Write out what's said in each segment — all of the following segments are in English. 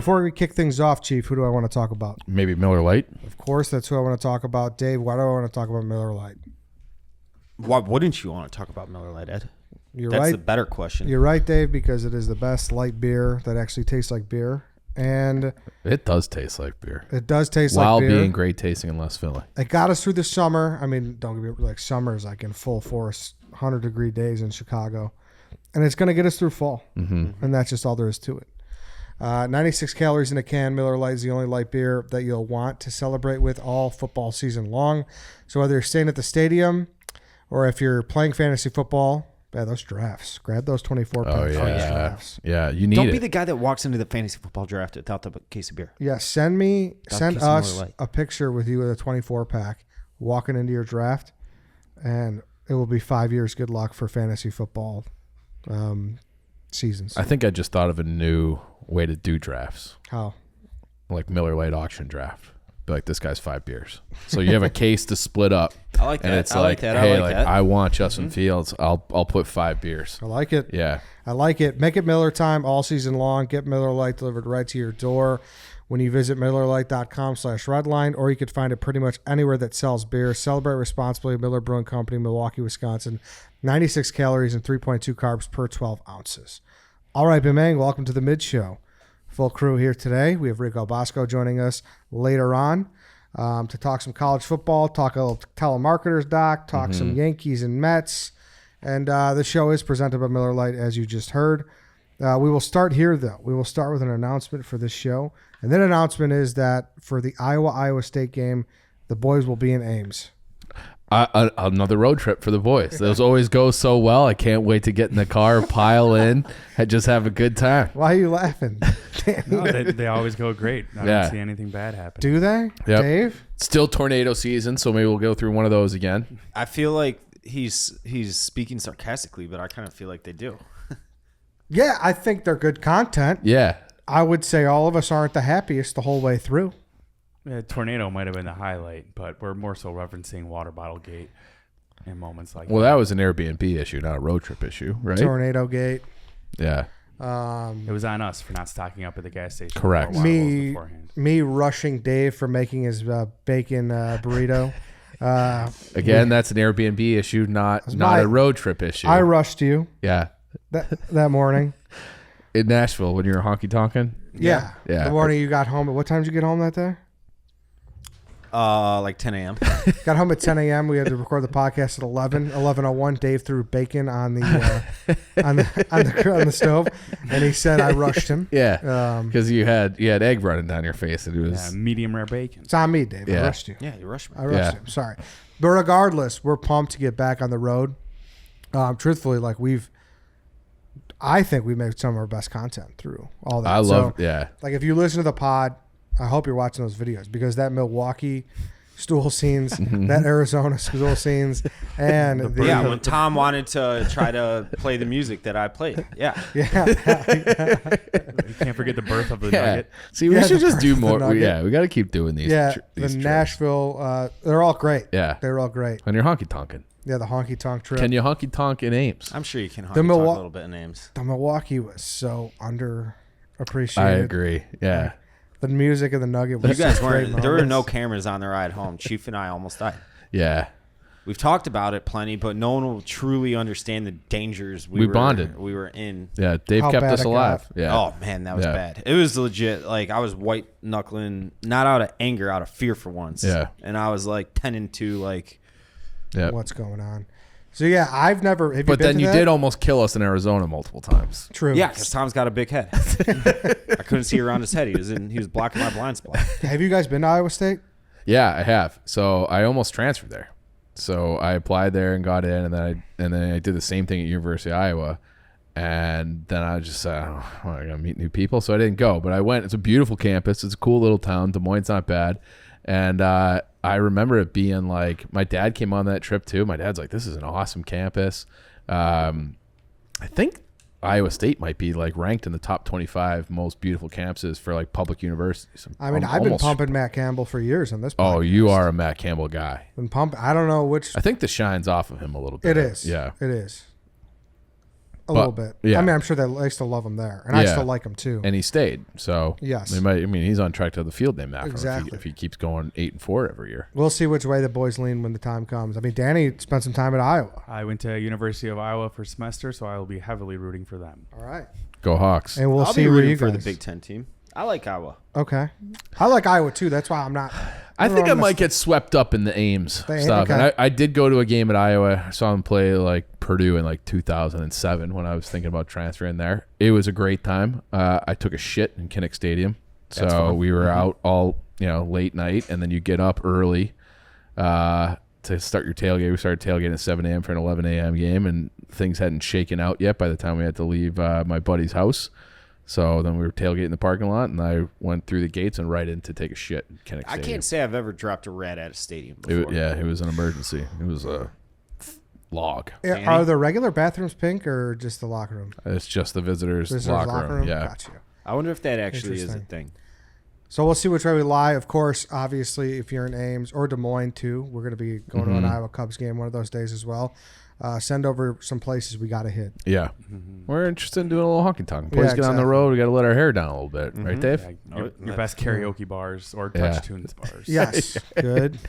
before we kick things off, Chief, who do I want to talk about? Maybe Miller Lite. Of course, that's who I want to talk about. Dave, why do I want to talk about Miller Lite? Why wouldn't you want to talk about Miller Lite, Ed? You're That's right. the better question. You're right, Dave, because it is the best light beer that actually tastes like beer. And It does taste like beer. it does taste While like beer. being great tasting and less filling. It got us through the summer. I mean, don't get me like summer's like in full force, 100-degree days in Chicago. And it's going to get us through fall. Mm-hmm. And that's just all there is to it. 96 calories in a can. Miller Lite is the only light beer that you'll want to celebrate with all football season long. So whether you're staying at the stadium or if you're playing fantasy football, those drafts. Grab those 24 pack drafts. Yeah, you need Don't it. be the guy that walks into the fantasy football draft without the case of beer. Yeah, send us Miller Lite. a picture with you with a 24 pack walking into your draft, and it will be 5 years. Good luck for fantasy football seasons. I think I just thought of a new way to do drafts. How? Like Miller Lite auction draft. Be like, this guy's 5 beers. So you have a case to split up. I like that. And it's I like that. hey, I like that. I want Justin Fields. I'll put 5 beers. I like it. Yeah. I like it. Make it Miller time all season long. Get Miller Lite delivered right to your door when you visit MillerLite.com/redline, or you could find it pretty much anywhere that sells beer. Celebrate responsibly. Miller Brewing Company, Milwaukee, Wisconsin. 96 calories and 3.2 carbs per 12 ounces. All right, Bimang, welcome to the Mid Show. Full crew here today. We have Rico Bosco joining us later on to talk some college football, talk a little telemarketers doc, talk some Yankees and Mets. And the show is presented by Miller Lite, as you just heard. We will start here, though. We will start with an announcement for this show. And that announcement is that for the Iowa State game, the boys will be in Ames. Another road trip for the boys. Those always go so well. I can't wait to get in the car, pile in, and just have a good time. Why are you laughing? No, they always go great. I don't see anything bad happen. Do they? Yep. Dave? Still tornado season, so maybe we'll go through one of those again. I feel like he's speaking sarcastically, but I kind of feel like they do. Yeah, I think they're good content. Yeah. I would say all of us aren't the happiest the whole way through. Yeah, tornado might have been the highlight, but we're more so referencing water bottle gate and moments like Well, that was an Airbnb issue, not a road trip issue, right? Tornado Gate. Yeah. It was on us for not stocking up at the gas station. Correct. Me rushing Dave for making his bacon burrito. Again, that's an Airbnb issue, not a road trip issue. I rushed you Yeah. that morning. In Nashville when you were honky tonking? Yeah. Yeah. The morning you got home. What time did you get home that day? Like 10 a.m. Got home at 10 a.m. We had to record the podcast at 11:01. Dave threw bacon on the on the stove, and he said I rushed him. Yeah, because you had egg running down your face, and it was medium rare bacon. It's on me, Dave. I rushed you. Yeah, you rushed me. I rushed him. Sorry, but regardless, we're pumped to get back on the road. Truthfully, like I think we made some of our best content through all that. I love, Like if you listen to the pod, I hope you're watching those videos because that Milwaukee stool scenes, that Arizona stool scenes, and when Tom wanted to try to play the music that I played. Yeah. You can't forget the birth of the nugget. See, we should just do more. We got to keep doing these. Yeah, these the trips. Nashville, they're all great. Yeah. They're all great. When you're honky tonking. Yeah, the honky tonk trip. Can you honky tonk in Ames? I'm sure you can honky tonk a little bit in names. The Milwaukee was so underappreciated. I agree. Yeah. The music of the nugget was You guys great weren't. There were no moments. cameras on the ride home. Chief and I almost died. Yeah. We've talked about it plenty, but no one will truly understand the dangers We bonded. we were in. Yeah. Dave How kept bad us it alive. got. Yeah. Oh man, that was bad. It was legit. Like I was white knuckling, not out of anger, out of fear for once. Yeah. And I was like 10-2, like. Yeah. What's going on? So yeah, I've never. Have But you been then to you that? did almost kill us in Arizona multiple times. True. Yeah, because Tom's got a big head. I couldn't see around his head. He was blocking my blind spot. Have you guys been to Iowa State? Yeah, I have. So I almost transferred there. So I applied there and got in, and then I did the same thing at University of Iowa. And then I just said, I'm gonna meet new people, so I didn't go. But I went. It's a beautiful campus. It's a cool little town. Des Moines' not bad. And I remember it being like, my dad came on that trip too. My dad's like, this is an awesome campus. I think Iowa State might be like ranked in the top 25 most beautiful campuses for like public universities. I mean, I've been pumping Matt Campbell for years on this podcast. Oh, you are a Matt Campbell guy. Been pumping. I don't know which. I think the shine's off of him a little bit. It is. Yeah. It is. A little bit. Yeah. I mean, I'm sure they still love him there, and I Yeah. still like him too. And he stayed. So Yes. they might. I mean, he's on track to have the field named after him Exactly. if he keeps going 8-4 every year. We'll see which way the boys lean when the time comes. I mean, Danny spent some time at Iowa. I went to University of Iowa for a semester, so I will be heavily rooting for them. All right. Go Hawks. And we'll I'll see be where rooting you for guys. the Big Ten team. I like Iowa. Okay. I like Iowa too. That's why I'm not. I think I might get swept up in the Ames The Ames, stuff. okay. And I did go to a game at Iowa. I saw them play like Purdue in like 2007 when I was thinking about transferring there. It was a great time. I took a shit in Kinnick Stadium. So fun. we were out all, late night, and then you get up early to start your tailgate. We started tailgating at 7 a.m. for an 11 a.m. game, and things hadn't shaken out yet by the time we had to leave my buddy's house. So then we were tailgating in the parking lot, and I went through the gates and right in to take a shit in Kinnick I Stadium. can't say I've ever dropped a rat at a stadium before. It was an emergency. It was a log. Danny? Are the regular bathrooms pink or just the locker room? It's just the visitors' Visitors' locker room. Yeah. Got you. I wonder if that actually is a Interesting. thing. So we'll see which way we lie. Of course, obviously, if you're in Ames or Des Moines too, we're going to be going to an Iowa Cubs game one of those days as well. Send over some places we got to hit. Yeah. We're interested in doing a little honky tonk. Boys Yeah, get on the exactly. road. We got to let our hair down a little bit. Right, Dave? Yeah, your best karaoke bars or Yeah. touch tunes bars. Yes, good.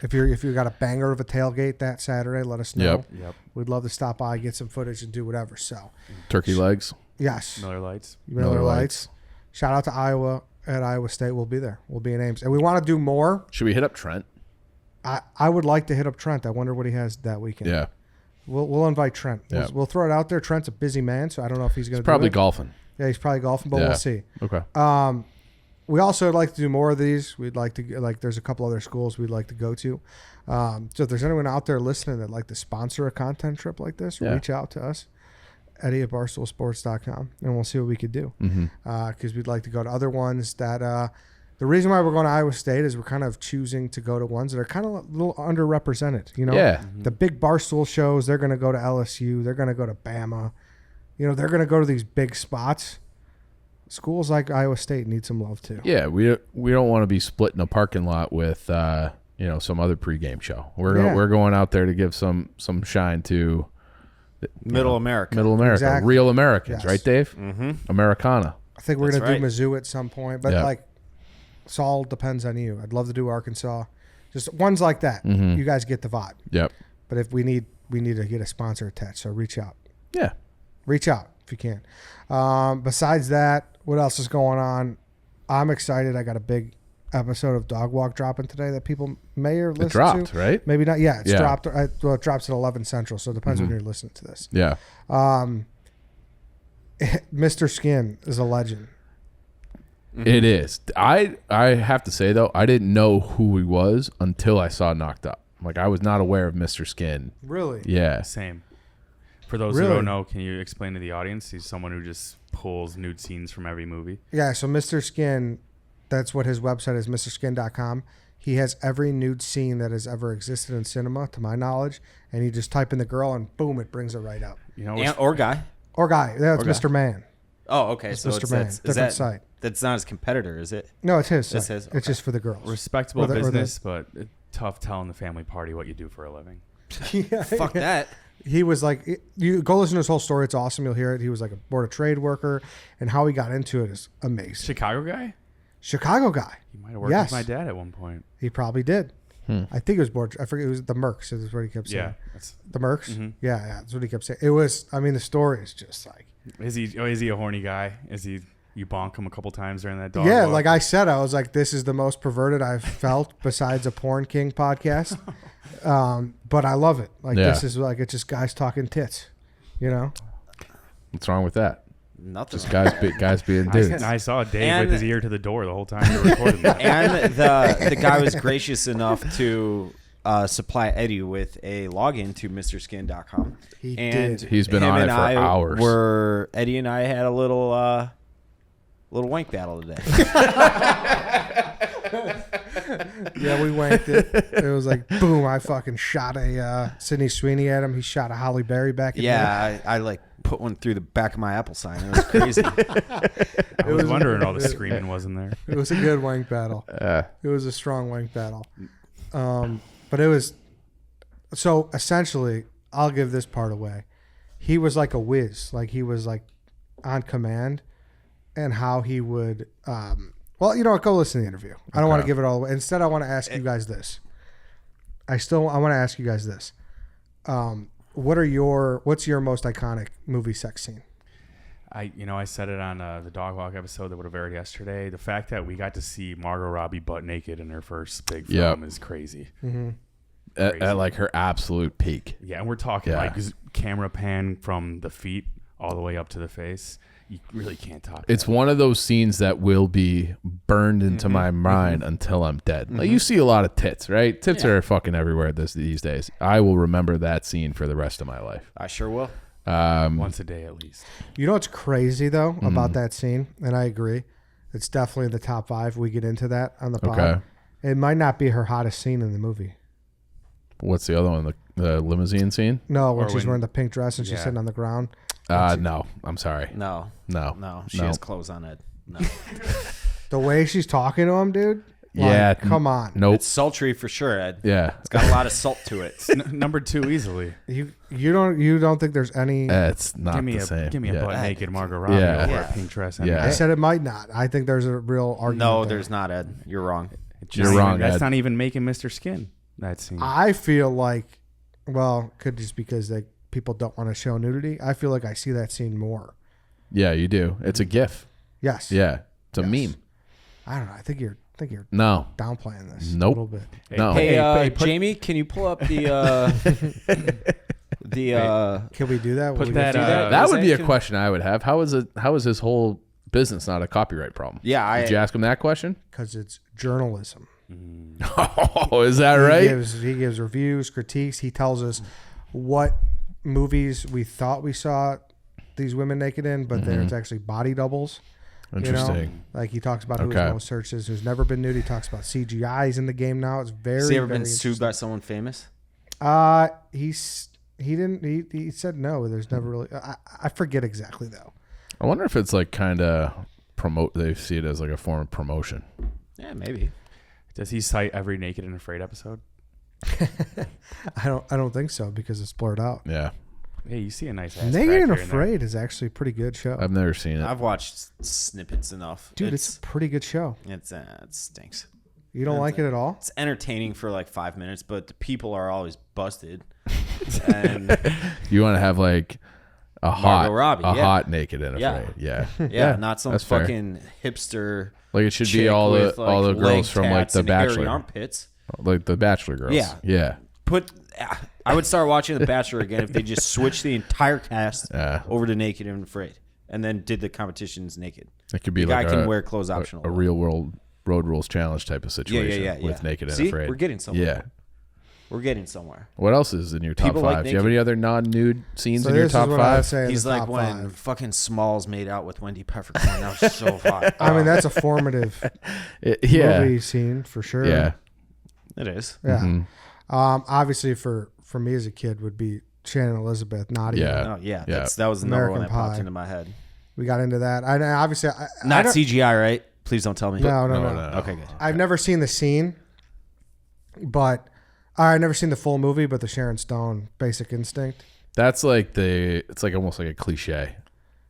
If you got a banger of a tailgate that Saturday, let us know. Yep. We'd love to stop by, get some footage, and do whatever. So, Turkey legs. yes, Miller Lights. Miller Lights. Shout out to Iowa at Iowa State. We'll be there. We'll be in Ames, and we want to do more. Should we hit up Trent? I would like to hit up Trent. I wonder what he has that weekend. Yeah. We'll invite Trent. Yeah. We'll throw it out there. Trent's a busy man, so I don't know if he's going to Probably do it. golfing. Yeah, he's probably golfing, but Yeah. we'll see. Okay. We also would like to do more of these. We'd like to there's a couple other schools we'd like to go to. So if there's anyone out there listening that'd like to sponsor a content trip like this, Yeah. reach out to us, Eddie at barstoolsports.com, and we'll see what we could do. Because we'd like to go to other ones that the reason why we're going to Iowa State is we're kind of choosing to go to ones that are kind of a little underrepresented. Yeah. The big Barstool shows, they're going to go to LSU. They're going to go to Bama. They're going to go to these big spots. Schools like Iowa State need some love too. Yeah. We don't want to be split in a parking lot with some other pregame show. We're going out there to give some shine to Middle America. Middle America, Exactly. real Americans, Yes. right, Dave? Mm-hmm. Americana. I think we're That's going to right. do Mizzou at some point, but Yeah. it's all depends on you. I'd love to do Arkansas, just ones like that. Mm-hmm. You guys get the vibe. Yep. But if we need to get a sponsor attached, so reach out if you can. Besides that, what else is going on? I'm excited. I got a big episode of Dog Walk dropping today that people may or listen It dropped, to. right? Maybe not. Yeah, it's Yeah. dropped. Well, it drops at 11 Central, so it depends when you're listening to this. Yeah. Mr. Skin is a legend. It is. I have to say though, I didn't know who he was until I saw Knocked Up. Like I was not aware of Mr. Skin. Really? Yeah. Same. For those Really? who don't know, can you explain to the audience? He's someone who just pulls nude scenes from every movie. Yeah, so Mr. Skin, that's what his website is, MrSkin.com. He has every nude scene that has ever existed in cinema, to my knowledge, and you just type in the girl and boom, it brings it right up. You know, Or guy. Or guy, that's Or guy. Mr. Man. Oh, okay. It's So Mr. it's Man, is different that, site. That's not his competitor, is it? No, it's his It's site. his, It's okay. just for the girls. respectable Or the- business, but tough telling the family party what you do for a living. Fuck that. He was like, you go listen to his whole story. It's awesome. You'll hear it. He was like a board of trade worker, and how he got into it is amazing. Chicago guy? Chicago guy. He might have worked Yes. with my dad at one point. He probably did. I think it was board. I forget. It was the Mercs. Is what he kept saying. Yeah. That's, The Mercs. Yeah, that's what he kept saying. It was. I mean, the story is just like. is he a horny guy? You bonk him a couple times during that dog Yeah, walk? like I said, I was like, this is the most perverted I've felt besides a Porn King podcast. But I love it. Like Yeah. this is like it's just guys talking tits, you know? What's wrong with that? Nothing. Just guys being dudes. I saw Dave And- with his ear to the door the whole time you were recording that. And the guy was gracious enough to supply Eddie with a login to MrSkin.com. He and did. He's been him on and it for I hours. Eddie and I had a little wank battle today. Yeah, we wanked it. It was like boom, I fucking shot a Sydney Sweeney at him. He shot a Holly Berry back at me. Yeah, I like put one through the back of my Apple sign. It was crazy. I was wondering all the screaming was in there. It was a good wank battle. It was a strong wank battle. But it was so essentially, I'll give this part away. he was like a whiz. Like he was like on command, and how he would. Well, you know what? Go listen to the interview. I don't want to give it all away. Instead, I want to ask you guys this. I want to ask you guys this. What's your most iconic movie sex scene? I said it on the Dog Walk episode that would have aired yesterday. The fact that we got to see Margot Robbie butt naked in her first big film is crazy. Mm-hmm. At like her absolute peak. Yeah, and we're talking like camera pan from the feet all the way up to the face. You really can't top It's that. one of those scenes that will be burned into my mind until I'm dead. Like you see a lot of tits, right? Tits are fucking everywhere these days. I will remember that scene for the rest of my life. I sure will. Once a day at least. You know what's crazy though about that scene, and I agree, it's definitely in the top 5. We get into that on the pod. Okay. It might not be her hottest scene in the movie. What's the other one? The limousine scene? No, when she's wearing the pink dress and she's sitting on the ground. No, I'm sorry. No. She has clothes on it. No. The way she's talking to him, dude. Like, Yeah. come on. Nope. It's sultry for sure, Ed. Yeah. It's got a lot of salt to it. Number 2 easily. You don't think there's any? It's not Give me the same. Give me a Yeah. butt naked Margot Robbie Yeah. over Yeah. a pink dress. Yeah. I said it might not. I think there's a real argument. No, there. there's not, Ed. You're wrong. You're wrong, That's Ed. not even making Mr. Skin. That scene. I feel like, well, could just because people don't want to show nudity. I feel like I see that scene more. Yeah, you do. It's a GIF. Yes. Yeah. It's a Yes. meme. I don't know. I think you're No. downplaying this Nope. a little bit. No. Hey, put- Jamie, can you pull up the Can we do that? Put Will we that, do That would be a Can- question I would have. How is his whole business not a copyright problem? Yeah, Did you ask him that question? because it's journalism. Oh, is that right? He gives reviews, critiques. He tells us what movies we thought we saw these women naked in, but it's actually body doubles. Interesting. You know? Like he talks about who Okay. his most searches, who's never been nude. He talks about CGI's in the game now. It's very. Has he ever very been sued by someone famous? He said no. There's never really. I forget exactly though. I wonder if it's like kind of they see it as like a form of promotion. Yeah, maybe. Does he cite every Naked and Afraid episode? I don't think so because it's blurred out. Yeah. Hey, you see a nice ass Naked crack and here and there. Afraid is actually a pretty good show. I've never seen it. I've watched snippets enough. Dude, it's a pretty good show. it stinks. You don't like it at all? It's entertaining for like 5 minutes, but the people are always busted. And You want to have like a hot Robbie, yeah. hot Naked and Yeah. Afraid. Yeah. yeah, not some that's fair. fucking hipster. Like it should be chick all the with, like, all the leg girls from like tats The and hairy Bachelor. armpits. Like the Bachelor girls. Yeah. Yeah. I would start watching The Bachelor again if they just switched the entire cast Yeah. over to Naked and Afraid, and then did the competitions naked. It could be The like guy can wear clothes a optional. real world road rules challenge type of situation yeah. with Naked and See? Afraid. We're getting somewhere. Yeah. We're getting somewhere. What else is in your top People 5? like Do you have naked. any other non-nude scenes So in your this top is what I'd 5? say in He's the like top when 5. fucking Smalls made out with Wendy Peppercorn. That was so hot. I mean, that's a formative Yeah. movie scene for sure. Yeah. It is. Yeah. Mhm. Obviously, for me as a kid, would be Shannon Elizabeth. Not even. Yeah. Oh yeah, Yeah. that was the number American one that popped Pie. into my head. We got into that. I obviously I Not don't- CGI, right? Please don't tell me. No. Okay, good. I've never seen the scene, but I've never seen the full movie. But the Sharon Stone Basic Instinct. That's like it's like almost like a cliche,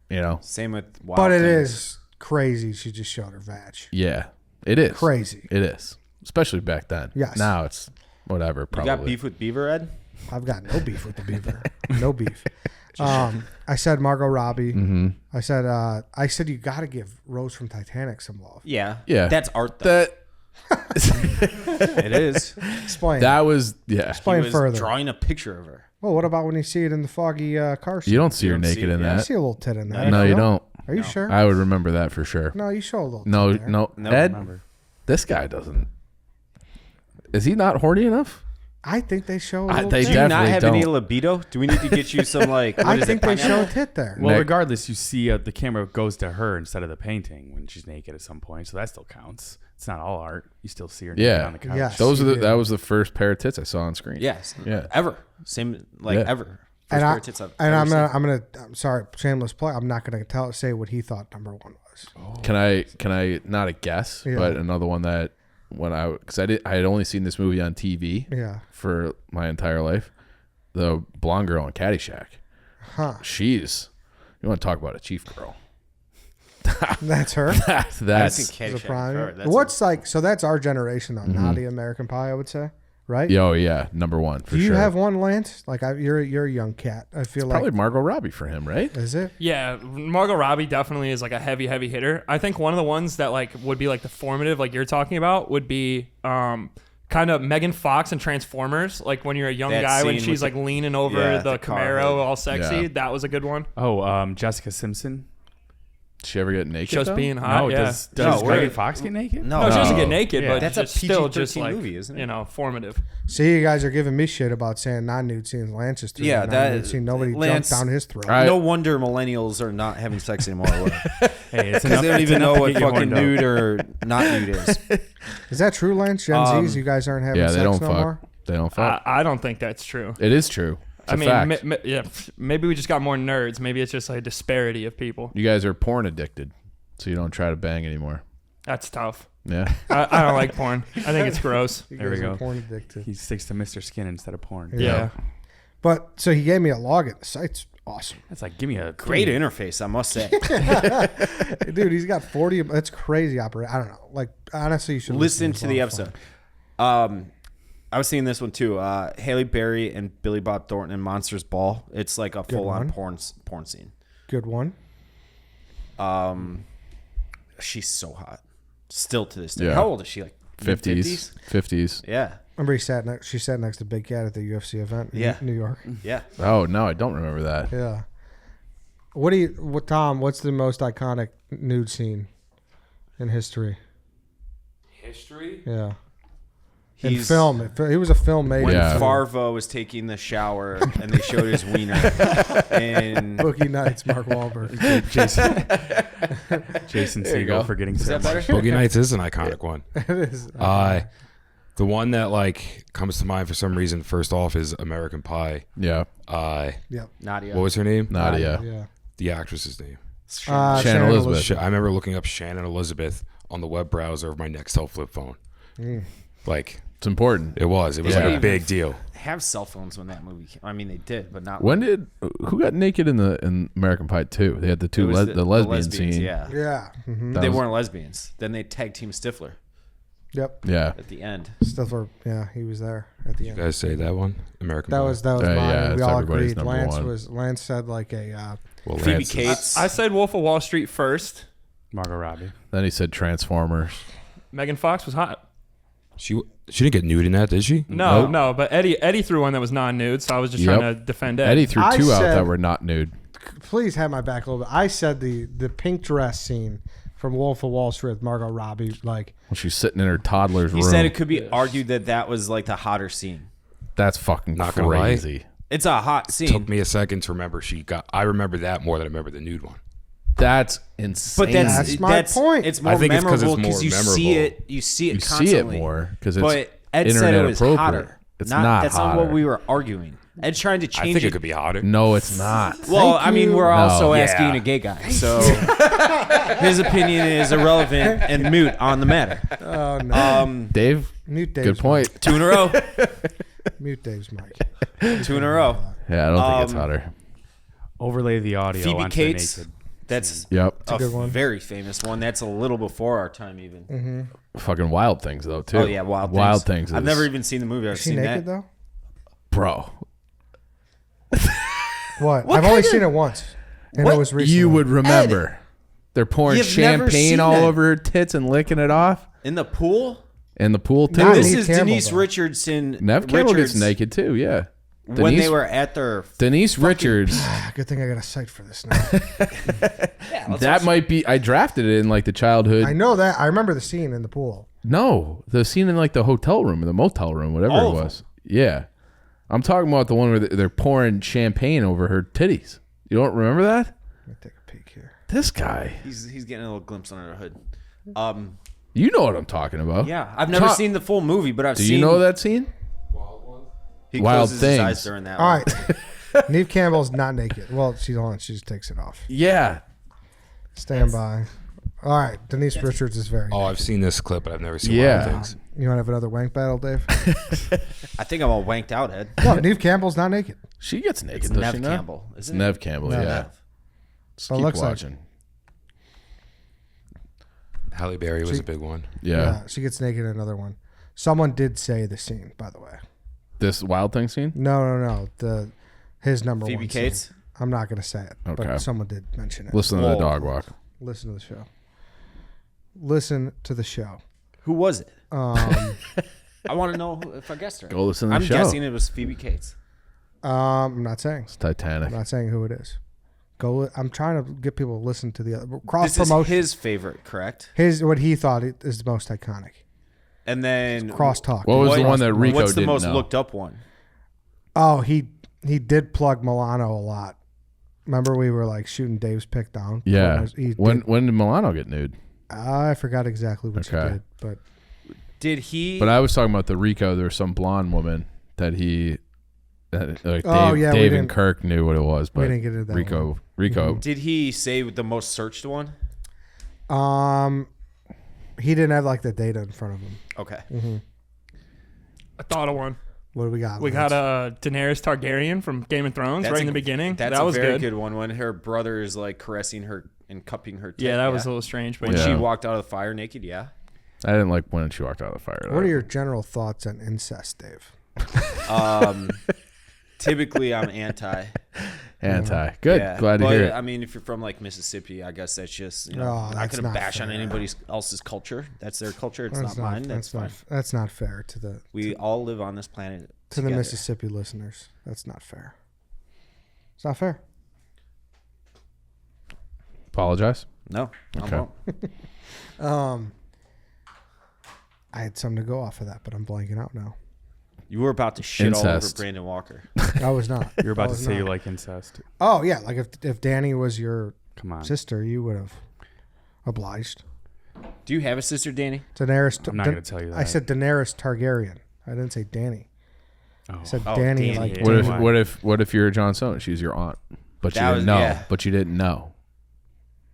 you know? Same with Wild But it Things. is crazy. She just showed her vag. Yeah. It is. Crazy. It is. Especially back then. Yes. Now it's whatever, You probably. got beef with Beaver, Ed? I've got no beef with the Beaver. No beef. I said Margot Robbie. Mm-hmm. I said you got to give Rose from Titanic some love. Yeah. Yeah. That's art, though. That It is. Explain. that was He Explain was further. drawing a picture of her. Well, what about when you see it in the foggy car seat? you don't see You her don't see naked it, in yeah. I that. see a little tit in there. No, you don't. Are you sure? I would remember that for sure. No, you show a little. No, tit there. no. No, Ed, Remember. this guy doesn't. Is he not horny enough? I think they show a little they Do tit. you not definitely have any don't. libido? Do we need to get you some, like, what I is think it, they show a pineapple? tit there. Well, Nick- regardless, you see the camera goes to her instead of the painting when she's naked at some point, so that still counts. It's not all art. You still see her naked Yeah. on the couch. Yes. Those are you do. that was the first pair of tits I saw on screen. Yes. Yeah. Ever. Same, like, Yeah. ever. First And pair of tits I've and ever I'm seen. I'm sorry, shameless plug. I'm not gonna say what he thought number one was. Can I not a guess, Yeah. but another one that because I had only seen this movie on TV Yeah. for my entire life, the blonde girl in Caddyshack. Huh. She's. You want to talk about a chief girl? That's her. That's The prime. What's like? So that's our generation, though. Naughty American Pie, I would say. Right? Oh yeah, number one for Do you sure. have one, Lance? Like you're a young cat. I feel Probably like Margot Robbie for him, right? is it? Yeah, Margot Robbie definitely is like a heavy hitter. I think one of the ones that like would be like the formative, like you're talking about, would be kind of Megan Fox and Transformers. Like when you're a young That guy when scene she's with like leaning over the car Camaro, hood. all sexy. Yeah. That was a good one. Oh, Jessica Simpson. Did she ever get naked? Just though? being hot. No, yeah. does No, Megan Fox get naked? No, No, she doesn't No. get naked, Yeah. but That's a it's still PG-13 just like movie, isn't it? Formative. See, you guys are giving me shit about saying non-nude scenes. Lance is through Yeah, non-nude that- scene. Nobody Lance- jumped down his throat. No wonder millennials are not having sex anymore. Because Hey, it's they enough, don't it's even know enough to what get you fucking horned up. nude or not nude is. Is that true, Lance? Gen Zs, you guys aren't having Yeah, sex they don't no fuck. more? They don't fuck. I don't think that's true. It is true. It's I a mean, fact. yeah, maybe we just got more nerds. Maybe it's just like a disparity of people. You guys are porn addicted, so you don't try to bang anymore. That's tough. Yeah. I don't like porn. I think it's gross. You There we guys are go. porn addicted. He sticks to Mr. Skin instead of porn. Yeah. But so he gave me a login. The site's awesome. That's like, give me a Great interface, I must say. Dude, he's got 40. That's crazy. I don't know. Like, honestly, you should Listen this to the long form. episode. I was seeing this one too. Halle Berry and Billy Bob Thornton in Monsters Ball. It's like a full-on one. porn scene. Good one. She's so hot. Still to this day. Yeah. How old is she? Like 50s. 50s. Yeah. Remember she sat next to Big Cat at the UFC event in Yeah. New York? Yeah. Oh, no, I don't remember that. Yeah. Tom, what's the most iconic nude scene in history? History? Yeah. In film. He was a film made. When Yeah. Farvo was taking the shower and they showed his wiener. And Boogie Nights, Mark Wahlberg. Jason There you go. Segel for getting is that better? Boogie Nights is an iconic one. It is. The one that like comes to mind for some reason first off is American Pie. Yeah. Yep. Nadia. What was her name? Nadia. Yeah. The actress's name. Shannon Elizabeth. I remember looking up Shannon Elizabeth on the web browser of my Nextel flip phone. Like It's important. it was Yeah. like a big deal. Have cell phones when that movie came. I mean, they did, but not Who got naked in American Pie 2? They had the It two was the lesbian scene. Yeah. Yeah. Mm-hmm. That They was- weren't lesbians. Then they tag team Stifler Yep. Yeah. at the end. Stifler. Yeah, he was there at the You end. guys say that one? American That Pie. was mine. yeah, we it's all everybody's agreed. number one. Lance said like a well, Phoebe Lance is- Cates. I said Wolf of Wall Street first. Margot Robbie. Then he said Transformers. Megan Fox was hot. She didn't get nude in that, did she? No, Nope. but Eddie threw one that was non-nude, so I was just Yep. trying to defend Eddie. Eddie threw I two out said- that were not nude. please have my back a little bit. I said the pink dress scene from Wolf of Wall Street with Margot Robbie, like When she's sitting in her toddler's He room. said it could be argued that was like the hotter scene. That's fucking Not gonna lie. crazy. It's a hot scene. Took me a second to remember I remember that more than I remember the nude one. That's insane. But That's my point. It's more I think it's 'cause it's memorable because more you see memorable. it. You see it you see constantly. it more because it's But Ed said internet it was appropriate. hotter. It's not That's hotter. not what we were arguing. Ed's trying to I change think it. it could be hotter. No, it's not. Well, Thank I mean, you. we're also No. asking Yeah. a gay guy, so his opinion is irrelevant and moot on the matter. oh no, Dave, mute Dave's good point. 2 in a row. Mute Dave's mic. 2 in a row. Yeah, I don't think it's hotter. Overlay the audio Phoebe onto Cates. the naked. That's Yep. a good one. very famous one. That's a little before our time, even. Fucking Wild Things though too. Oh yeah, Wild Things. I've is- never even seen the movie. I've Is she seen naked that. though? Bro, What? What I've only kind seen it once, and What? it was recently. you would remember. They're pouring You've never champagne seen all that. over her tits and licking it off In the pool. in the pool too. Not This Neve is Campbell, Denise though. Richardson. Nev Campbell gets Richards naked too. Yeah. when they were at their. Denise Richards. Good thing I got a site for this now. That might be. I drafted it in like the childhood. I know that. I remember the scene in the pool. No, the scene in like the hotel room or the motel room, whatever All it of was. Yeah, I'm talking about the one where they're pouring champagne over her titties. You don't remember that? Let me take a peek here. This guy. He's getting a little glimpse under the hood. You know what I'm talking about. Yeah, I've never Talk- seen the full movie, but I've Do seen. you know that scene? He Wild closes his Things. eyes during that. All one. right. Neve Campbell's not naked. Well, she's on. She just takes it off. Yeah. Stand by. All right. Denise Richards is very. Oh, I've seen this clip, but I've never seen Yeah. Wild Things. You want to have another wank battle, Dave? I think I'm all wanked out, Ed. No, Neve Campbell's not naked. She gets naked. It's does Nev she not? Campbell, It's isn't it? Nev Campbell. No. Yeah. Just But keep looks like- watching. Halle Berry was a big one. Yeah. She gets naked in another one. Someone did say the scene, by the way. This Wild Thing scene. No. His number Phoebe one. Cates? Scene. I'm not going to say it, Okay. but someone did mention it. Listen to the Whoa. dog walk. Listen to the show. Listen to the show. Who was it? Um, I want to know if I guessed her. Go listen to the I'm show. guessing it was Phoebe Cates. I'm not saying. It's Titanic. I'm not saying who it is. I'm trying to get people to listen to the other cross This is promotion. his favorite, correct? His what he thought is the most iconic. And then Cross talk. What was the one that Rico what's the didn't most know? looked up one? Oh, he did plug Milano a lot. Remember we were like shooting Dave's pick down. Yeah. He When did- did Milano get nude? I forgot exactly what he Okay. did, but Did he? But I was talking about the Rico. There was some blonde woman that he, like Oh, Dave, yeah, we Dave and didn't- Kirk knew what it was, we but didn't get into that Rico, one. Did he say the most searched one? He didn't have like the data in front of him. Okay. I thought of one. What do we got? We Lance? got Daenerys Targaryen from Game of Thrones right in the beginning. That's That was a very good. good one when her brother is like caressing her and cupping her. Yeah, tit, that was a little strange, but when Yeah. she walked out of the fire naked. Yeah. I didn't like when she walked out of the fire. What are your general thoughts on incest, Dave? Typically, I'm anti. Anti. Good. Yeah. Glad to but, hear it. I mean, if you're from like Mississippi, I guess that's just Oh, not that's gonna not bash on fair. anybody else's culture. That's their culture. It's not mine. That's fine. That's not fair to the We all live on this planet to the together. Mississippi listeners. That's not fair. It's not fair. Apologize. No, Okay. I won't. I had something to go off of that, but I'm blanking out now. You were about to shit all over Incest. Brandon Walker. I was not. You're about I to was say you not. like incest. Oh yeah, like if Danny was your Come on. sister, you would have obliged. Do you have a sister, Danny? Daenerys. I'm not going to tell you that. I said Daenerys Targaryen. I didn't say Danny. Oh. I said Oh, Danny. Danny, Like yeah. What Danny. what if you're Jon Snow? She's your aunt, but you That didn't was- know. yeah. But you didn't know.